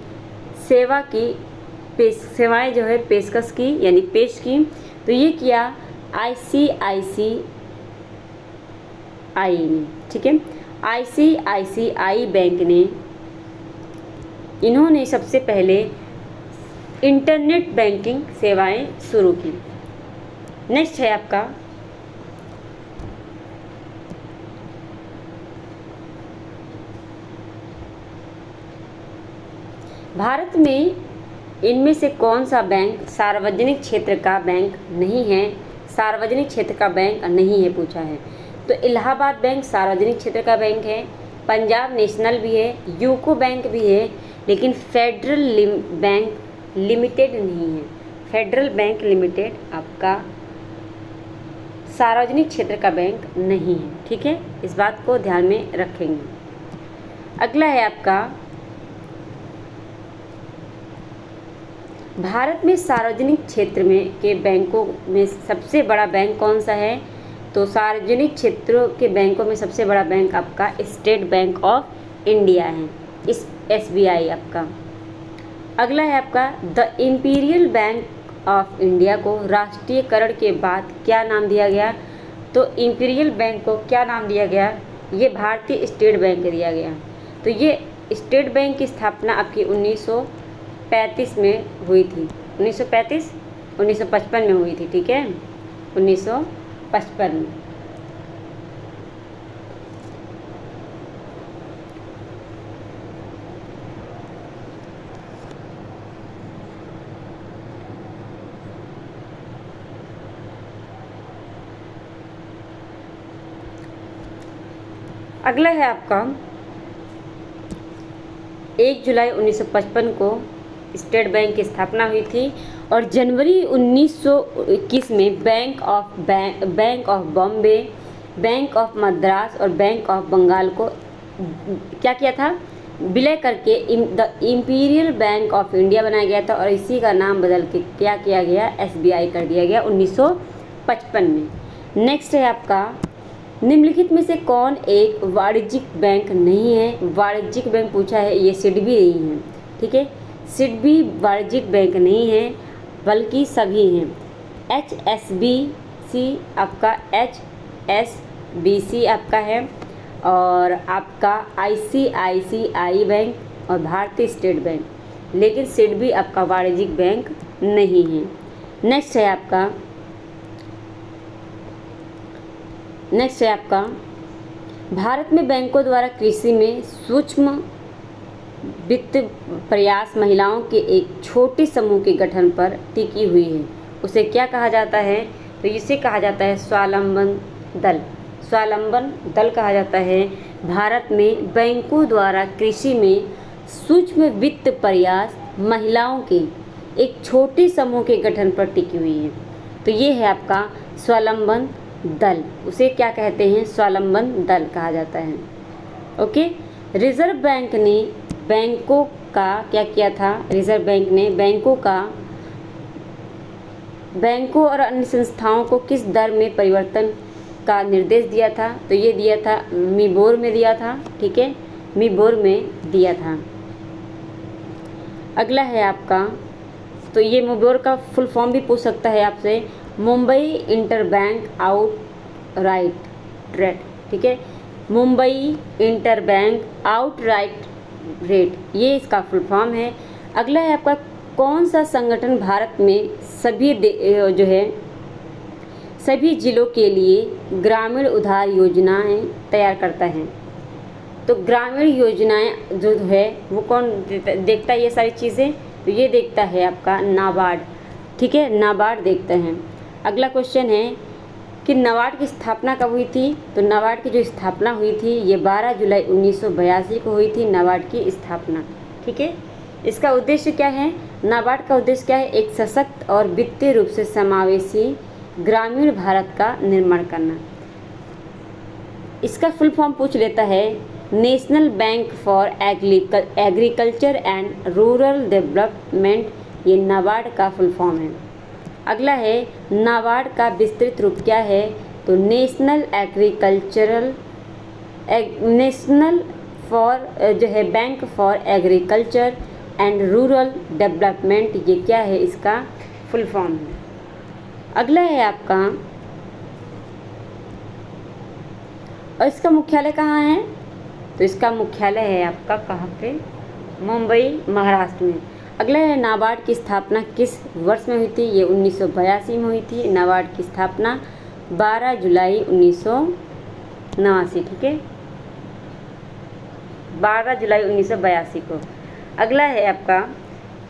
सेवा की सेवाएं पेशकश की, यानी पेश की, तो ये किया ICICI ने। ठीक है, ICICI बैंक ने, इन्होंने सबसे पहले इंटरनेट बैंकिंग सेवाएं शुरू की। नेक्स्ट है आपका भारत में इनमें से कौन सा बैंक सार्वजनिक क्षेत्र का बैंक नहीं है, सार्वजनिक क्षेत्र का बैंक नहीं है पूछा है। तो इलाहाबाद बैंक सार्वजनिक क्षेत्र का बैंक है, पंजाब नेशनल भी है, यूको बैंक भी है, लेकिन फेडरल बैंक लिमिटेड नहीं है। फेडरल बैंक लिमिटेड आपका सार्वजनिक क्षेत्र का बैंक नहीं है। ठीक है, इस बात को ध्यान में रखेंगे। अगला है आपका भारत में सार्वजनिक क्षेत्र में के बैंकों में सबसे बड़ा बैंक कौन सा है, तो सार्वजनिक क्षेत्रों के बैंकों में सबसे बड़ा बैंक आपका स्टेट बैंक ऑफ इंडिया है, इस SBI आपका। अगला है आपका the imperial bank of India को राष्ट्रीयकरण के बाद क्या नाम दिया गया, तो इंपीरियल बैंक को क्या नाम दिया गया, ये भारतीय स्टेट बैंक दिया गया। तो ये स्टेट बैंक की स्थापना आपकी 1935 में हुई थी, 1955 में हुई थी। ठीक है, 1955 में। अगला है आपका 1 जुलाई 1955 को स्टेट बैंक की स्थापना हुई थी, और जनवरी 1921 में bank of Bombay, bank of Madras और बैंक ऑफ बंगाल को क्या किया था, विलय करके the imperial bank of India बनाया गया था, और इसी का नाम बदल के क्या किया गया, SBI कर दिया गया 1955 में। नेक्स्ट है आपका निम्नलिखित में से कौन एक वाणिज्यिक बैंक नहीं है, वाणिज्यिक बैंक पूछा है, ये सिडबी नहीं है। ठीक है, सिडबी वाणिज्यिक बैंक नहीं है, बल्कि सभी हैं। HSBC आपका BC आपका है, और आपका ICICI बैंक और भारतीय स्टेट बैंक, लेकिन सिडबी आपका वाणिज्यिक बैंक नहीं है। नेक्स्ट है आपका भारत में बैंकों द्वारा कृषि में सूक्ष्म वित्त प्रयास महिलाओं के एक छोटे समूह के गठन पर टिकी हुई है। उसे क्या कहा जाता है? तो इसे कहा जाता है स्वावलंबन दल। स्वावलंबन दल कहा जाता है। भारत में बैंकों द्वारा कृषि में सूक्ष्म वित्त प्रयास महिलाओं के एक छोटे समूह के गठन पर टिकी हुई है। तो ये है आपका स्वावलंबन दल। उसे क्या कहते हैं? स्वावलंबन दल कहा जाता है। ओके। रिजर्व बैंक ने बैंकों का क्या किया था? रिजर्व बैंक ने बैंकों और अन्य संस्थाओं को किस दर में परिवर्तन का निर्देश दिया था? तो ये दिया था मिबोर में दिया था। ठीक है, मिबोर में दिया था। अगला है आपका, तो ये मिबोर का फुल फॉर्म भी पूछ सकता है आपसे, मुंबई इंटरबैंक आउटराइट रेट। ठीक है, मुंबई इंटरबैंक आउटराइट रेट, ये इसका फुल फॉर्म है। अगला है आपका, कौन सा संगठन भारत में सभी जिलों के लिए ग्रामीण उधार योजनाएं तैयार करता है? तो ग्रामीण योजनाएं जो है वो कौन देखता है ये सारी चीज़ें? तो ये देखता है आपका नाबार्ड। ठीक है, नाबार्ड देखते हैं। अगला क्वेश्चन है कि नाबार्ड की स्थापना कब हुई थी? तो नाबार्ड की जो स्थापना हुई थी ये 12 जुलाई 1982 को हुई थी, नाबार्ड की स्थापना। ठीक है, इसका उद्देश्य क्या है? नाबार्ड का उद्देश्य क्या है? एक सशक्त और वित्तीय रूप से समावेशी ग्रामीण भारत का निर्माण करना। इसका फुल फॉर्म पूछ लेता है, national bank for agriculture and rural development, ये नाबार्ड का फुल फॉर्म है। अगला है, नाबार्ड का विस्तृत रूप क्या है? तो national bank for agriculture and rural development, ये क्या है? इसका फुल फॉर्म है। अगला है आपका, और इसका मुख्यालय कहाँ है? तो इसका मुख्यालय है आपका कहाँ पे? मुंबई, महाराष्ट्र में। अगला है, नाबार्ड की स्थापना किस वर्ष में हुई थी? ये 1982 में हुई थी। नाबार्ड की स्थापना 12 जुलाई 1989। ठीक है, 12 जुलाई 1982 को। अगला है आपका,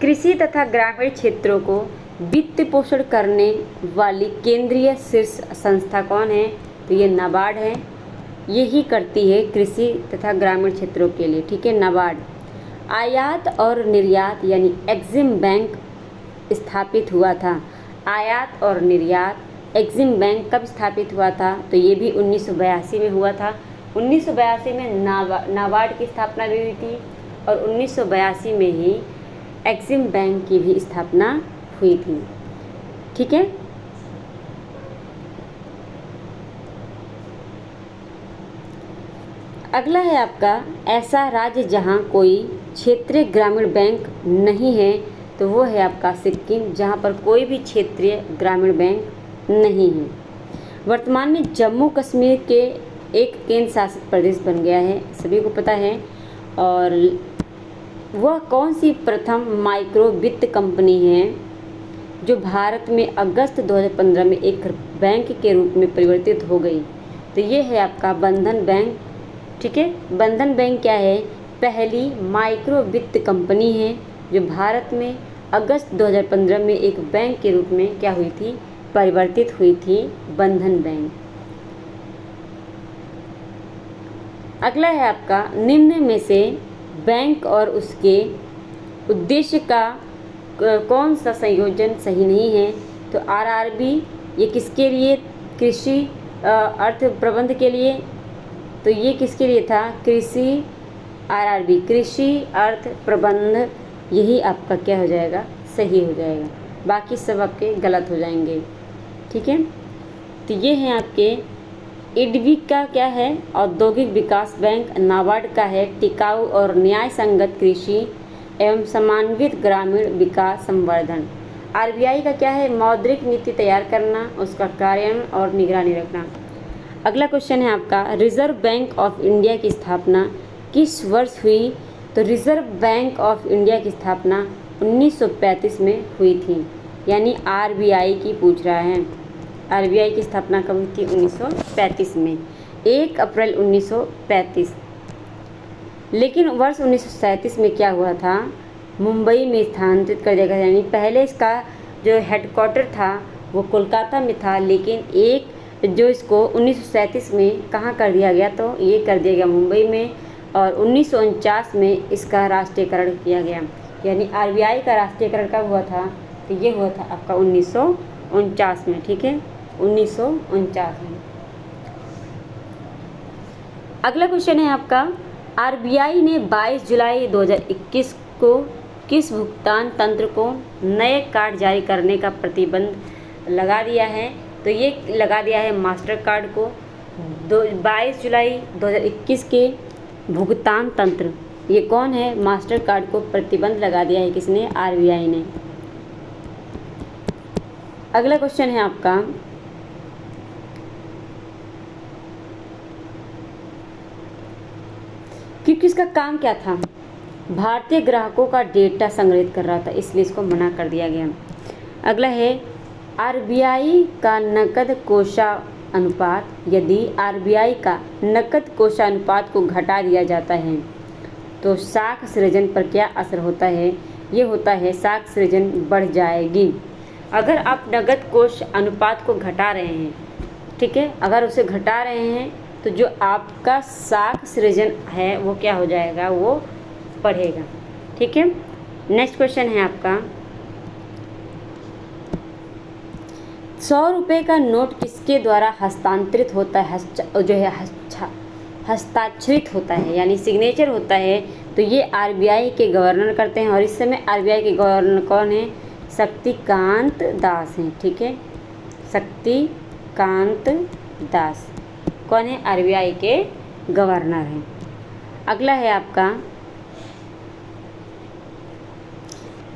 कृषि तथा ग्रामीण क्षेत्रों को वित्त पोषण करने वाली केंद्रीय शीर्ष संस्था कौन है? तो ये नाबार्ड है। यही करती है कृषि तथा ग्रामीण क्षेत्रों के लिए। ठीक है, नाबार्ड। आयात और निर्यात यानी एग्जिम बैंक स्थापित हुआ था। आयात और निर्यात एग्जिम बैंक कब स्थापित हुआ था? तो ये भी 1982 में हुआ था। 1982 में नाबार्ड की स्थापना भी हुई थी, और 1982 में ही एग्जिम बैंक की भी स्थापना हुई थी। ठीक है, अगला है आपका, ऐसा राज्य जहां कोई क्षेत्रीय ग्रामीण बैंक नहीं है, तो वो है आपका सिक्किम, जहां पर कोई भी क्षेत्रीय ग्रामीण बैंक नहीं है। वर्तमान में जम्मू कश्मीर के एक केंद्र शासित प्रदेश बन गया है, सभी को पता है। और वह कौन सी प्रथम माइक्रो वित्त कंपनी है जो भारत में अगस्त 2015 में एक बैंक के रूप में परिवर्तित हो गई? तो ये है आपका बंधन बैंक। ठीक है, बंधन बैंक क्या है? पहली माइक्रो वित्त कंपनी है जो भारत में अगस्त 2015 में एक बैंक के रूप में क्या हुई थी? परिवर्तित हुई थी, बंधन बैंक। अगला है आपका, निम्न में से बैंक और उसके उद्देश्य का कौन सा संयोजन सही नहीं है? तो आरआरबी, ये किसके लिए? कृषि अर्थ प्रबंध के लिए। तो ये किसके लिए था? कृषि, आरआरबी कृषि अर्थ प्रबंध, यही आपका क्या हो जाएगा? सही हो जाएगा। बाकी सब आपके गलत हो जाएंगे। ठीक है, तो ये हैं आपके इडवी का क्या है? औद्योगिक विकास बैंक। नाबार्ड का है टिकाऊ और न्याय संगत कृषि एवं समन्वित ग्रामीण विकास संवर्धन। आरबीआई का क्या है? मौद्रिक नीति तैयार करना, उसका कार्यान्वयन और निगरानी रखना। अगला क्वेश्चन है आपका, रिजर्व बैंक ऑफ इंडिया की स्थापना किस वर्ष हुई? तो रिजर्व बैंक ऑफ इंडिया की स्थापना 1935 में हुई थी, यानी आरबीआई की पूछ रहा है। आरबीआई की स्थापना कब हुई थी? 1935 में, 1 अप्रैल 1935। लेकिन वर्ष 1937 में क्या हुआ था? मुंबई में स्थानांतरित कर दिया गया, यानी पहले इसका जो हेडक्वार्टर था वो कोलकाता में था, लेकिन एक जो इसको 1937 में कहाँ कर दिया गया? तो ये कर दिया गया मुंबई में, और 1949 में इसका राष्ट्रीयकरण किया गया। यानी आरबीआई का राष्ट्रीयकरण कब हुआ था? तो ये हुआ था आपका 1949 में, ठीक है, 1949 में। अगला क्वेश्चन है आपका, आरबीआई ने 22 जुलाई 2021 को किस भुगतान तंत्र को नए कार्ड जारी करने का प्रतिबंध लगा दिया है? तो ये लगा दिया है मास्टर कार्ड को। 22 जुलाई 2021 के भुगतान तंत्र, ये कौन है? मास्टर कार्ड को प्रतिबंध लगा दिया है किसने? आरबीआई ने। अगला क्वेश्चन है आपका, क्योंकि इसका काम क्या था? भारतीय ग्राहकों का डेटा संग्रहित कर रहा था, इसलिए इसको मना कर दिया गया। अगला है, आरबीआई का नकद कोषानुपात, यदि आरबीआई का नकद कोषानुपात को घटा दिया जाता है तो साख सृजन पर क्या असर होता है? ये होता है साख सृजन बढ़ जाएगी। अगर आप नकद कोष अनुपात को घटा रहे हैं, ठीक है, अगर उसे घटा रहे हैं तो जो आपका साख सृजन है वो क्या हो जाएगा? वो बढ़ेगा, ठीक है। नेक्स्ट क्वेश्चन है आपका, 100 रुपये का नोट किसके द्वारा हस्तांतरित होता है? हस्ताक्षरित होता है, यानी सिग्नेचर होता है। तो ये आरबीआई के गवर्नर करते हैं, और इस समय आरबीआई के गवर्नर कौन है? शक्तिकांत दास हैं, ठीक है, शक्तिकांत दास कौन है? आरबीआई के गवर्नर हैं। अगला है आपका,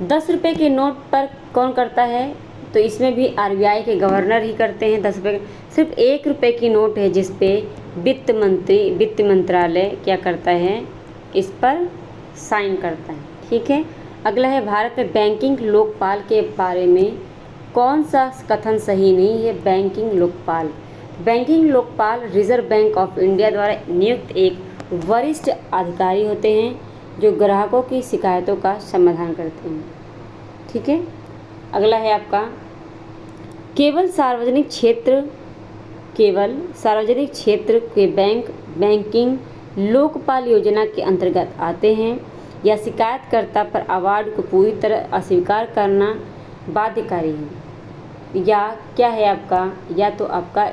10 रुपये के नोट पर कौन करता है? तो इसमें भी आरबीआई के गवर्नर ही करते हैं। 10 रुपये, सिर्फ 1 रुपये की नोट है जिस पे वित्त मंत्रालय क्या करता है? इस पर साइन करता है, ठीक है। अगला है, भारत में बैंकिंग लोकपाल के बारे में कौन सा कथन सही नहीं है? Banking Lokpal, banking Lokpal reserve bank of India द्वारा नियुक्त एक वरिष्ठ अधिकारी होते हैं जो ग्राहकों की शिकायतों का समाधान करते हैं, ठीक है। अगला है आपका, केवल सार्वजनिक क्षेत्र के बैंक बैंकिंग लोकपाल योजना के अंतर्गत आते हैं, या शिकायतकर्ता पर अवार्ड को पूरी तरह अस्वीकार करना बाध्यकारी है, या क्या है आपका? या तो आपका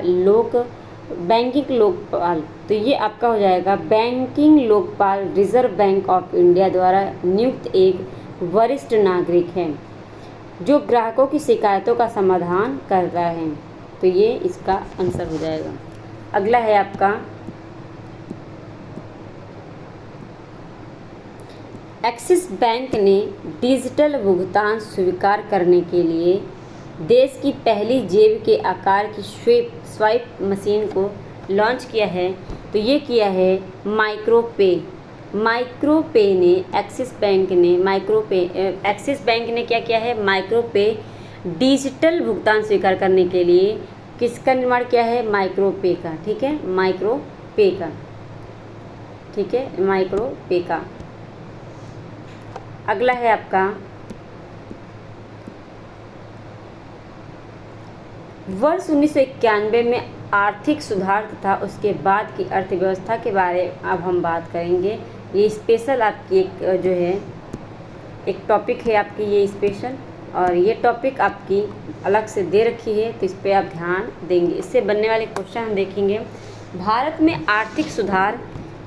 बैंकिंग लोकपाल, तो ये आपका हो जाएगा banking Lokpal reserve bank of India द्वारा नियुक्त एक वरिष्ठ नागरिक है जो ग्राहकों की शिकायतों का समाधान करता है। तो ये इसका आंसर हो जाएगा। अगला है आपका, एक्सिस बैंक ने डिजिटल भुगतान स्वीकार करने के लिए देश की पहली जेब के आकार की स्वाइप मशीन को लॉन्च किया है। तो ये किया है माइक्रोपे ने, एक्सिस बैंक ने क्या किया है? माइक्रोपे डिजिटल भुगतान स्वीकार करने के लिए किसका निर्माण किया है? माइक्रोपे का, ठीक है, माइक्रोपे का, ठीक है, माइक्रोपे का। अगला है आपका, वर्ष 1991 में आर्थिक सुधार तथा उसके बाद की अर्थव्यवस्था के बारे में अब हम बात करेंगे। ये स्पेशल आपकी एक जो है एक टॉपिक है आपकी, ये स्पेशल, और ये टॉपिक आपकी अलग से दे रखी है, तो इस पर आप ध्यान देंगे। इससे बनने वाले क्वेश्चन हम देखेंगे। भारत में आर्थिक सुधार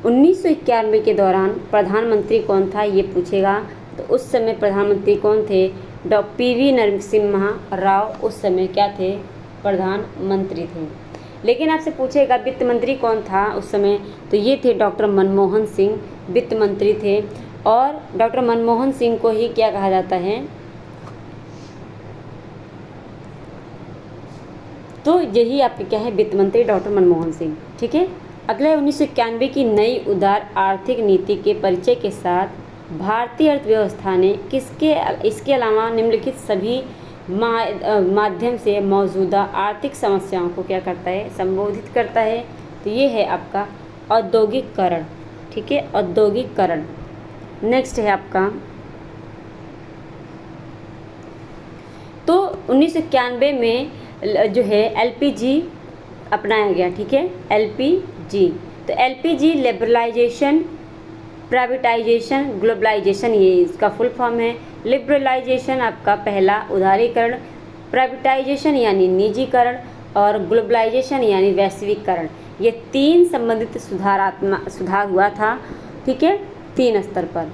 1991 के दौरान प्रधानमंत्री कौन था? ये पूछेगा। तो उस समय प्रधानमंत्री कौन थे? डॉक्टर पीवी नरसिम्हा राव उस समय क्या थे? प्रधानमंत्री थे। लेकिन आपसे पूछेगा वित्त मंत्री कौन था उस समय? तो ये थे डॉक्टर मनमोहन सिंह, वित्त मंत्री थे। और डॉक्टर मनमोहन सिंह को ही क्या कहा जाता है? तो यही आपके क्या है, वित्त मंत्री डॉक्टर मनमोहन सिंह। ठीक है, अगला है 1991 की नई उदार आर्थिक नीति के परिचय के साथ भारतीय अर्थव्यवस्था ने इसके अलावा निम्नलिखित सभी माध्यम से मौजूदा आर्थिक समस्याओं को क्या करता है, संबोधित करता है। तो ये है आपका औद्योगिकरण। ठीक है, औद्योगिकरण। नेक्स्ट है आपका, तो 1991 में जो है एलपीजी अपनाया गया। ठीक है, एलपीजी। तो एलपीजी लिबरलाइजेशन, प्राइवेटाइजेशन, ग्लोबलाइजेशन, ये इसका फुल फॉर्म है। लिबरलाइजेशन आपका पहला उदारीकरण, प्राइवेटाइजेशन यानी निजीकरण, और ग्लोबलाइजेशन यानी वैश्वीकरण। ये 3 संबंधित सुधार हुआ था। ठीक है, 3 स्तर पर।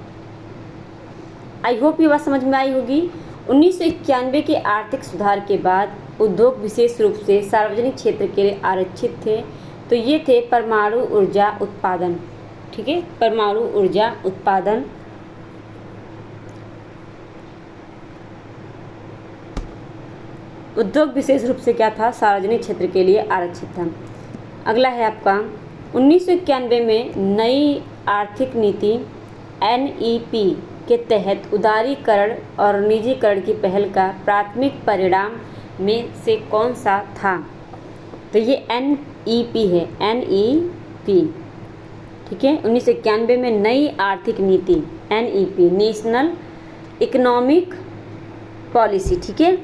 आई होप ये बात समझ में आई होगी। 1991 के आर्थिक सुधार के बाद उद्योग विशेष रूप से सार्वजनिक क्षेत्र के लिए आरक्षित थे। तो ये थे परमाणु ऊर्जा उत्पादन। ठीक है, परमाणु ऊर्जा उत्पादन, उद्योग विशेष रूप से क्या था, सार्वजनिक क्षेत्र के लिए आरक्षित था। अगला है आपका 1991 में नई आर्थिक नीति एनईपी के तहत उदारीकरण और निजीकरण की पहल का प्राथमिक परिणाम में से कौन सा था। तो ये एनईपी है, एनईपी। ठीक है, 1991 में नई आर्थिक नीति एनईपी, नेशनल इकोनॉमिक पॉलिसी। ठीक है,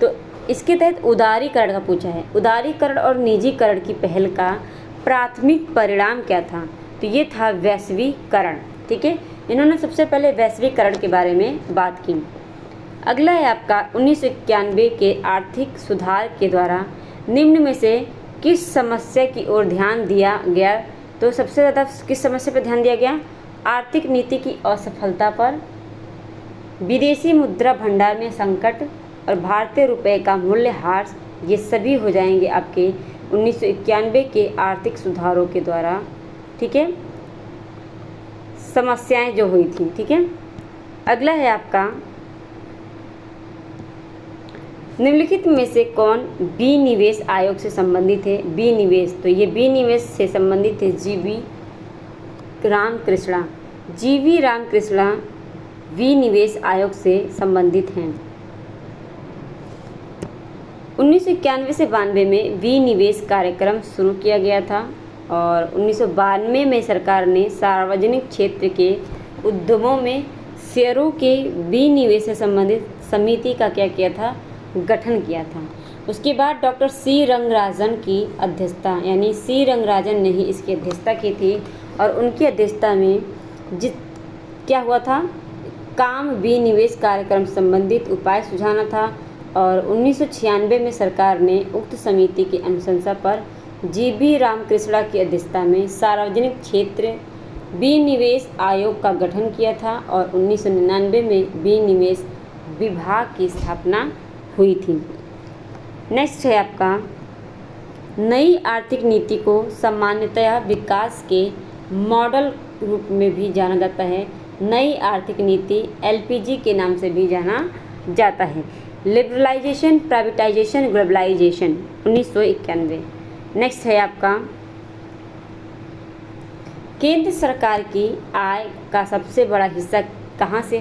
तो इसके तहत उदारीकरण का पूछा है। उदारीकरण और निजीकरण की पहल का प्राथमिक परिणाम क्या था। तो ये था वैश्वीकरण। ठीक है, इन्होंने सबसे पहले वैश्वीकरण के बारे में बात की। अगला है आपका 1991 के आर्थिक सुधार के द्वारा निम्न में से किस समस्या की ओर ध्यान दिया गया। तो सबसे ज़्यादा किस समस्या पर ध्यान दिया गया, आर्थिक नीति की असफलता पर, विदेशी मुद्रा भंडार में संकट और भारतीय रुपये का मूल्यह्रास। ये सभी हो जाएंगे आपके 1991 के आर्थिक सुधारों के द्वारा। ठीक है, समस्याएं जो हुई थी। ठीक है, अगला है आपका निम्नलिखित में से कौन विनिवेश आयोग से संबंधित है। विनिवेश, तो ये विनिवेश से संबंधित है जीवी रामकृष्णा। जीवी रामकृष्णा विनिवेश आयोग से संबंधित हैं। 1991 से 92 में विनिवेश कार्यक्रम शुरू किया गया था और 1992 में सरकार ने सार्वजनिक क्षेत्र के उद्यमों में शेयरों के विनिवेश से संबंधित समिति का क्या किया था, गठन किया था। उसके बाद डॉक्टर सी रंगराजन की अध्यक्षता, यानी सी रंगराजन ने ही इसकी अध्यक्षता की थी और उनकी अध्यक्षता में क्या हुआ था, काम विनिवेश कार्यक्रम संबंधित उपाय सुझाना था। और 1996 में सरकार ने उक्त समिति की अनुशंसा पर जीवी रामकृष्णा की अध्यक्षता में सार्वजनिक क्षेत्र विनिवेश आयोग का गठन किया था और 1999 में विनिवेश विभाग की स्थापना हुई थी। नेक्स्ट है आपका नई आर्थिक नीति को सामान्यतया विकास के मॉडल रूप में भी जाना जाता है। नई आर्थिक नीति एलपीजी के नाम से भी जाना जाता है। Liberalisation, privatisation, globalisation, 1991। नेक्स्ट है आपका केंद्र सरकार की आय का सबसे बड़ा हिस्सा कहाँ से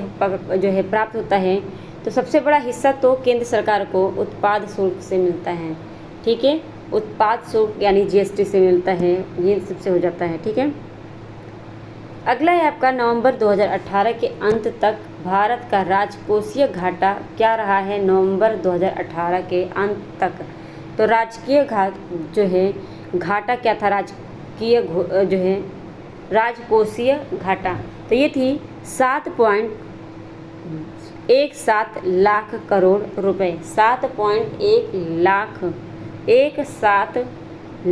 जो है प्राप्त होता है। तो सबसे बड़ा हिस्सा तो केंद्र सरकार को उत्पाद शुल्क से मिलता है। ठीक है, उत्पाद शुल्क यानी जीएसटी से मिलता है, ये सबसे हो जाता है। ठीक है, अगला है आपका नवंबर 2018 के अंत तक भारत का राजकोषीय घाटा क्या रहा है। नवंबर 2018 के अंत तक तो राजकीय जो है घाटा क्या था, राजकीय जो है राजकोषीय घाटा, तो ये थी 7.17 लाख करोड़ रुपए। 7.17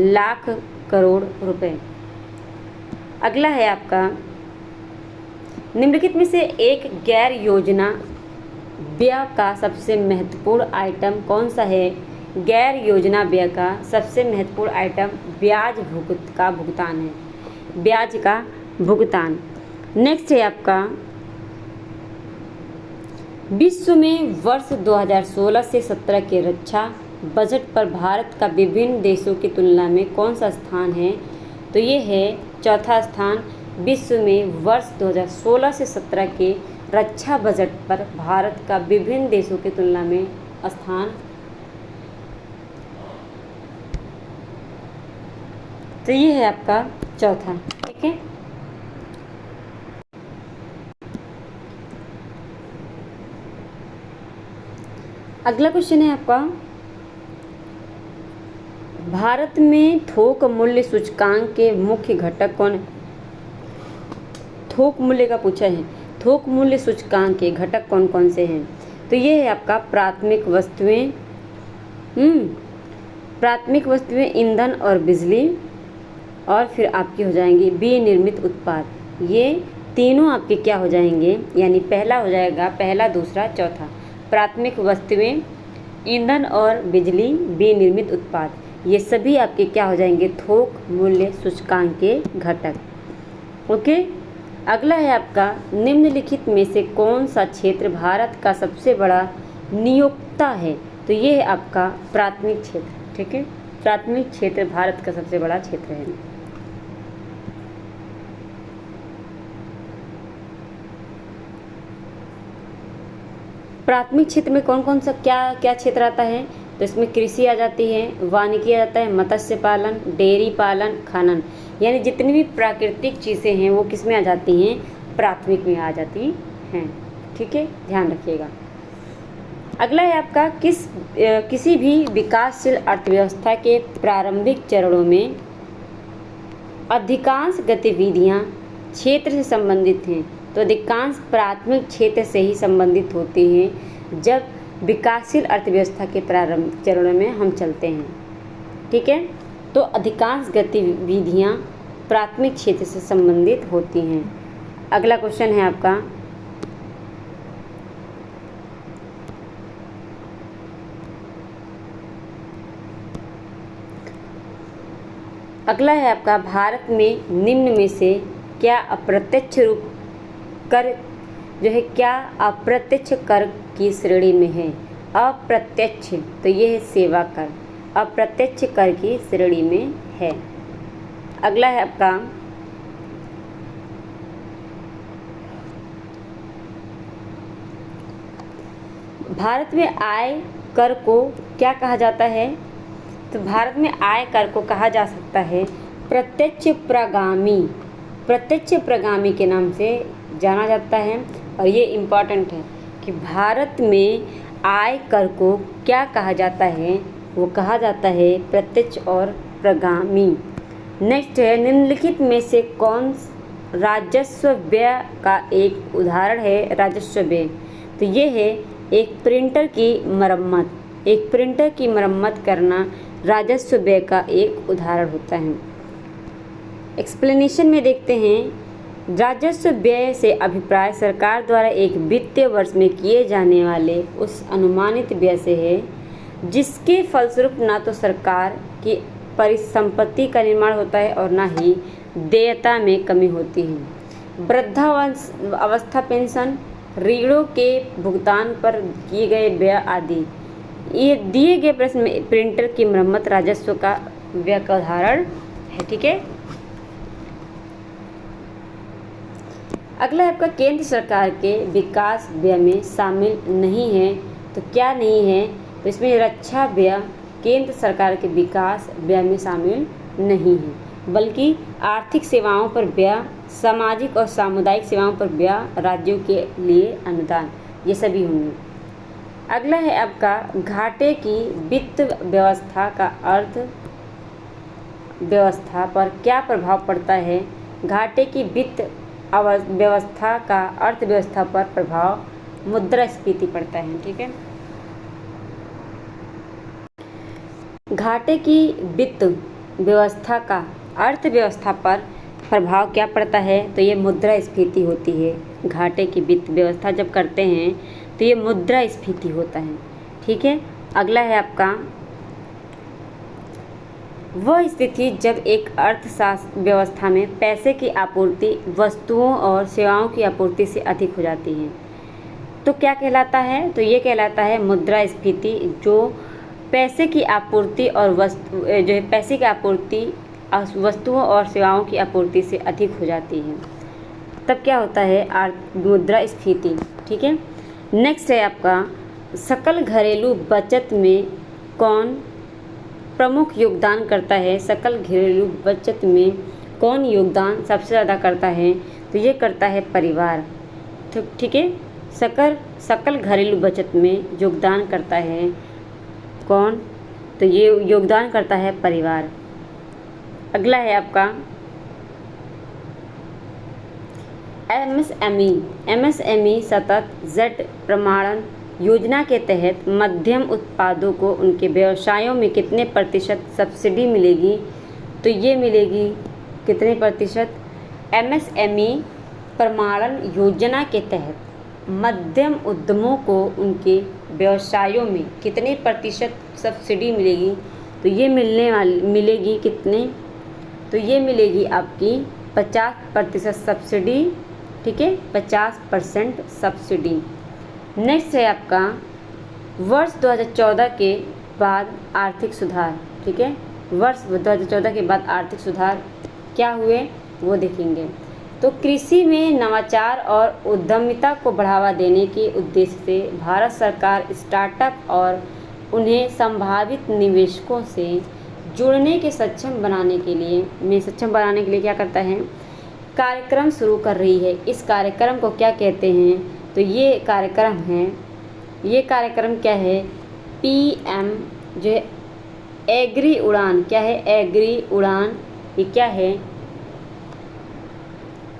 लाख करोड़ रुपए। अगला है आपका निम्नलिखित में से एक गैर योजना व्यय का सबसे महत्वपूर्ण आइटम कौन सा है। गैर योजना व्यय का सबसे महत्वपूर्ण आइटम ब्याज का भुगतान है, ब्याज का भुगतान। नेक्स्ट है आपका विश्व में वर्ष 2016 से 17 के रक्षा बजट पर भारत का विभिन्न देशों की तुलना में कौन सा स्थान है? तो ये है चौथा स्थान। विश्व में वर्ष 2016 से 17 के रक्षा बजट पर भारत का विभिन्न देशों की तुलना में स्थान, तो ये है आपका चौथा। ठीक है, अगला क्वेश्चन है आपका, भारत में थोक मूल्य सूचकांक के मुख्य घटक कौन है? थोक मूल्य का पूछा है। थोक मूल्य सूचकांक के घटक कौन कौन से हैं? तो ये है आपका प्राथमिक वस्तुएं, प्राथमिक वस्तुएं, ईंधन और बिजली, और फिर आपकी हो जाएंगी विनिर्मित उत्पाद। ये तीनों आपके क्या हो जाएंगे, यानी पहला हो जाएगा, पहला, दूसरा, चौथा, प्राथमिक वस्तुएं, ईंधन और बिजली, विनिर्मित उत्पाद, ये सभी आपके क्या हो जाएंगे, थोक मूल्य सूचकांक के घटक। ओके, अगला है आपका, निम्नलिखित में से कौन सा क्षेत्र भारत का सबसे बड़ा नियोक्ता है? तो ये है आपका प्राथमिक क्षेत्र। ठीक है, प्राथमिक क्षेत्र भारत का सबसे बड़ा क्षेत्र है। प्राथमिक क्षेत्र में कौन कौन सा क्या क्या क्षेत्र आता है? तो इसमें कृषि आ जाती है, वानिकी आ जाता है, मत्स्य पालन, डेयरी पालन, खनन, यानी जितनी भी प्राकृतिक चीज़ें हैं वो किस में आ जाती हैं, प्राथमिक में आ जाती हैं। ठीक है, ध्यान रखिएगा। अगला है आपका, किसी भी विकासशील अर्थव्यवस्था के प्रारंभिक चरणों में अधिकांश गतिविधियां क्षेत्र से संबंधित हैं। तो अधिकांश प्राथमिक क्षेत्र से ही संबंधित होती हैं जब विकासशील अर्थव्यवस्था के प्रारंभिक चरणों में हम चलते हैं। ठीक है, तो अधिकांश गतिविधियां प्राथमिक क्षेत्र से संबंधित होती हैं। अगला क्वेश्चन है आपका, अगला है आपका, भारत में निम्न में से क्या अप्रत्यक्ष रूप कर जो है, क्या अप्रत्यक्ष कर की श्रेणी में है? अप्रत्यक्ष, तो ये है सेवा कर, अप्रत्यक्ष कर की श्रेणी में है। अगला है आपका, भारत में आय कर को क्या कहा जाता है? तो भारत में आय कर को कहा जा सकता है प्रत्यक्ष प्रगामी, प्रत्यक्ष प्रगामी के नाम से जाना जाता है। और ये इम्पॉर्टेंट है कि भारत में आय कर को क्या कहा जाता है, वो कहा जाता है प्रत्यक्ष और प्रगामी। नेक्स्ट है, निम्नलिखित में से कौन राजस्व व्यय का एक उदाहरण है? राजस्व व्यय, तो ये है एक प्रिंटर की मरम्मत, एक प्रिंटर की मरम्मत करना राजस्व व्यय का एक उदाहरण होता है। एक्सप्लेनेशन में देखते हैं, राजस्व व्यय से अभिप्राय सरकार द्वारा एक वित्तीय वर्ष में किए जाने वाले उस अनुमानित व्यय से है जिसके फलस्वरूप ना तो सरकार की परिसंपत्ति का निर्माण होता है और ना ही देयता में कमी होती है। वृद्धावस्था पेंशन, ऋणों के भुगतान पर किए गए व्यय आदि। ये दिए गए प्रश्न में प्रिंटर की मरम्मत राजस्व का व्यय का उदाहरण है। ठीक है, अगला है आपका, केंद्र सरकार के विकास व्यय में शामिल नहीं है। तो क्या नहीं है? तो इसमें रक्षा व्यय केंद्र सरकार के विकास व्यय में शामिल नहीं है, बल्कि आर्थिक सेवाओं पर व्यय, सामाजिक और सामुदायिक सेवाओं पर व्यय, राज्यों के लिए अनुदान, ये सभी होंगे। अगला है आपका, घाटे की वित्त व्यवस्था का अर्थ व्यवस्था पर क्या प्रभाव पड़ता है? घाटे की वित्त व्यवस्था का अर्थव्यवस्था पर प्रभाव मुद्रास्फीति पड़ता है। ठीक है, घाटे की वित्त व्यवस्था का अर्थव्यवस्था पर प्रभाव क्या पड़ता है? तो ये मुद्रास्फीति होती है। घाटे की वित्त व्यवस्था जब करते हैं तो ये मुद्रास्फीति होता है। ठीक है, अगला है आपका, वह स्थिति जब एक अर्थशास्त्र व्यवस्था में पैसे की आपूर्ति वस्तुओं और सेवाओं की आपूर्ति से अधिक हो जाती है तो क्या कहलाता है? तो ये कहलाता है मुद्रास्फीति, जो पैसे की आपूर्ति और पैसे की आपूर्ति वस्तुओं और सेवाओं की आपूर्ति से अधिक हो जाती है, तब क्या होता है? मुद्रास्फीति। ठीक है। नेक्स्ट है आपका सकल घरेलू बचत में कौन प्रमुख योगदान करता है? सकल घरेलू बचत में कौन योगदान सबसे ज़्यादा करता है? तो ये करता है परिवार। ठीक है। सकल घरेलू बचत में योगदान करता है कौन? तो ये योगदान करता है परिवार। अगला है आपका एमएसएमई सतत जेड प्रमाणन योजना के तहत मध्यम उत्पादों को उनके व्यवसायों में कितने प्रतिशत सब्सिडी मिलेगी? तो ये मिलेगी कितने प्रतिशत? एमएसएमई प्रमाणन योजना के तहत मध्यम उद्यमों को उनके व्यवसायों में कितने प्रतिशत सब्सिडी मिलेगी? तो ये मिलेगी कितने? तो ये मिलेगी आपकी 50% सब्सिडी। ठीक है, 50% सब्सिडी। नेक्स्ट है आपका वर्ष 2014 के बाद आर्थिक सुधार। ठीक है, वर्ष 2014 के बाद आर्थिक सुधार क्या हुए वो देखेंगे। तो कृषि में नवाचार और उद्यमिता को बढ़ावा देने के उद्देश्य से भारत सरकार स्टार्टअप और उन्हें संभावित निवेशकों से जुड़ने के सक्षम बनाने के लिए क्या करता है? कार्यक्रम शुरू कर रही है। इस कार्यक्रम को क्या कहते हैं? तो ये कार्यक्रम क्या है? PM जो है एग्री उड़ान। क्या है? एग्री उड़ान। ये क्या है?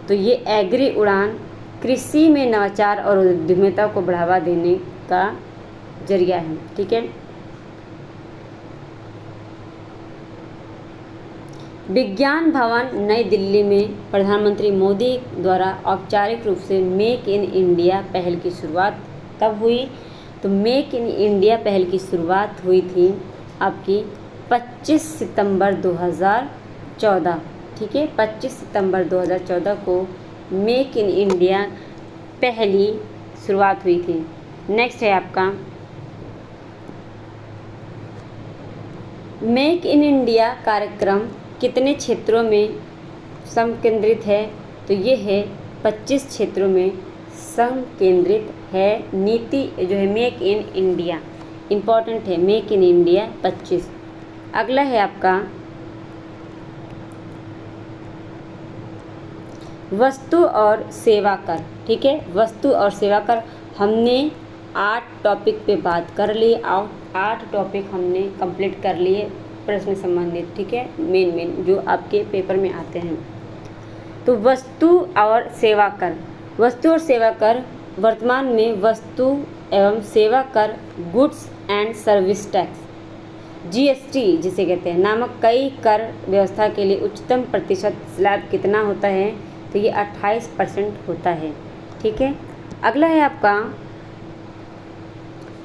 तो ये एग्री उड़ान कृषि में नवाचार और उद्यमिता को बढ़ावा देने का जरिया है। ठीक है। विज्ञान भवन नई दिल्ली में प्रधानमंत्री मोदी द्वारा औपचारिक रूप से मेक इन इंडिया पहल की शुरुआत कब हुई? तो मेक इन इंडिया पहल की शुरुआत हुई थी आपकी 25 सितंबर 2014। ठीक है, 25 सितंबर 2014 को मेक इन इंडिया पहली शुरुआत हुई थी। नेक्स्ट है आपका मेक इन इंडिया कार्यक्रम कितने क्षेत्रों में संकेंद्रित है? तो ये है 25 क्षेत्रों में संकेंद्रित है। नीति जो है मेक इन इंडिया इम्पॉर्टेंट है, मेक इन इंडिया 25। अगला है आपका वस्तु और सेवा कर। ठीक है, वस्तु और सेवा कर हमने 8 टॉपिक पे बात कर ली। 8 टॉपिक हमने कंप्लीट कर लिए प्रश्न संबंधित। ठीक है, मेन जो आपके पेपर में आते हैं। तो वस्तु और सेवा कर वर्तमान में वस्तु एवं सेवा कर goods and service tax GST जिसे कहते हैं नामक कई कर व्यवस्था के लिए उच्चतम प्रतिशत स्लैब कितना होता है? तो ये 28% होता है। ठीक है। अगला है आपका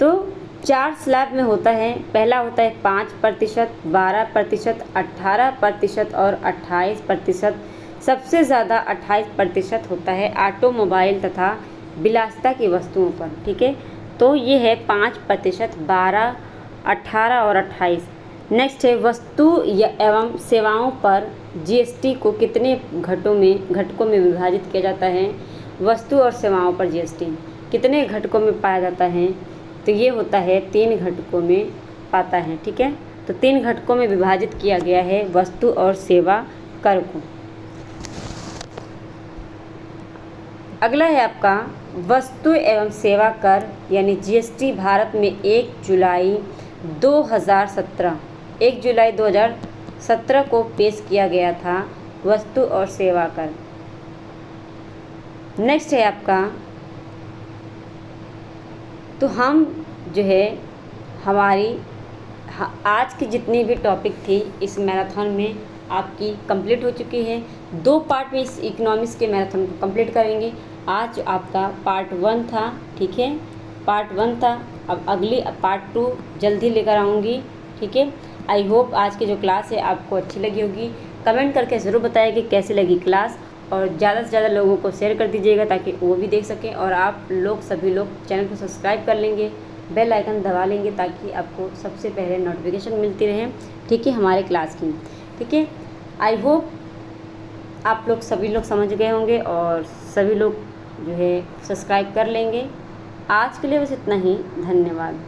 तो 4 स्लैब में होता है। पहला होता है 5%, 12%, 18% और 28%। सबसे ज़्यादा 28% होता है ऑटोमोबाइल तथा विलासिता की वस्तुओं पर। ठीक है, तो ये है 5%, 12, 18 और 28। नेक्स्ट है वस्तु एवं सेवाओं पर GST को कितने घटकों में विभाजित किया जाता है? वस्तु और सेवाओं पर GST कितने घटकों में पाया जाता है? तो ये होता है 3 घटकों में पाता है। ठीक है, तो 3 घटकों में विभाजित किया गया है वस्तु और सेवा कर को। अगला है आपका वस्तु एवं सेवा कर यानी GST भारत में 1 जुलाई 2017 को पेश किया गया था वस्तु और सेवा कर। नेक्स्ट है आपका तो हम जो है आज की जितनी भी टॉपिक थी इस मैराथन में आपकी कंप्लीट हो चुकी है। 2 पार्ट में इस इकोनॉमिक्स के मैराथन को कंप्लीट करेंगे। आज आपका पार्ट 1 था। ठीक है, पार्ट 1 था। अब अगली पार्ट 2 जल्दी लेकर आऊँगी। ठीक है, आई होप आज की जो क्लास है आपको अच्छी लगी होगी। कमेंट करके ज़रूर बताइए कि कैसी लगी क्लास, और ज़्यादा से ज़्यादा लोगों को शेयर कर दीजिएगा ताकि वो भी देख सकें, और आप लोग सभी लोग चैनल को सब्सक्राइब कर लेंगे बेल आइकन दबा लेंगे ताकि आपको सबसे पहले नोटिफिकेशन मिलती रहे, ठीक है, हमारे क्लास की। ठीक है, आई होप आप लोग सभी लोग समझ गए होंगे और सभी लोग जो है सब्सक्राइब कर लेंगे। आज के लिए बस इतना ही, धन्यवाद।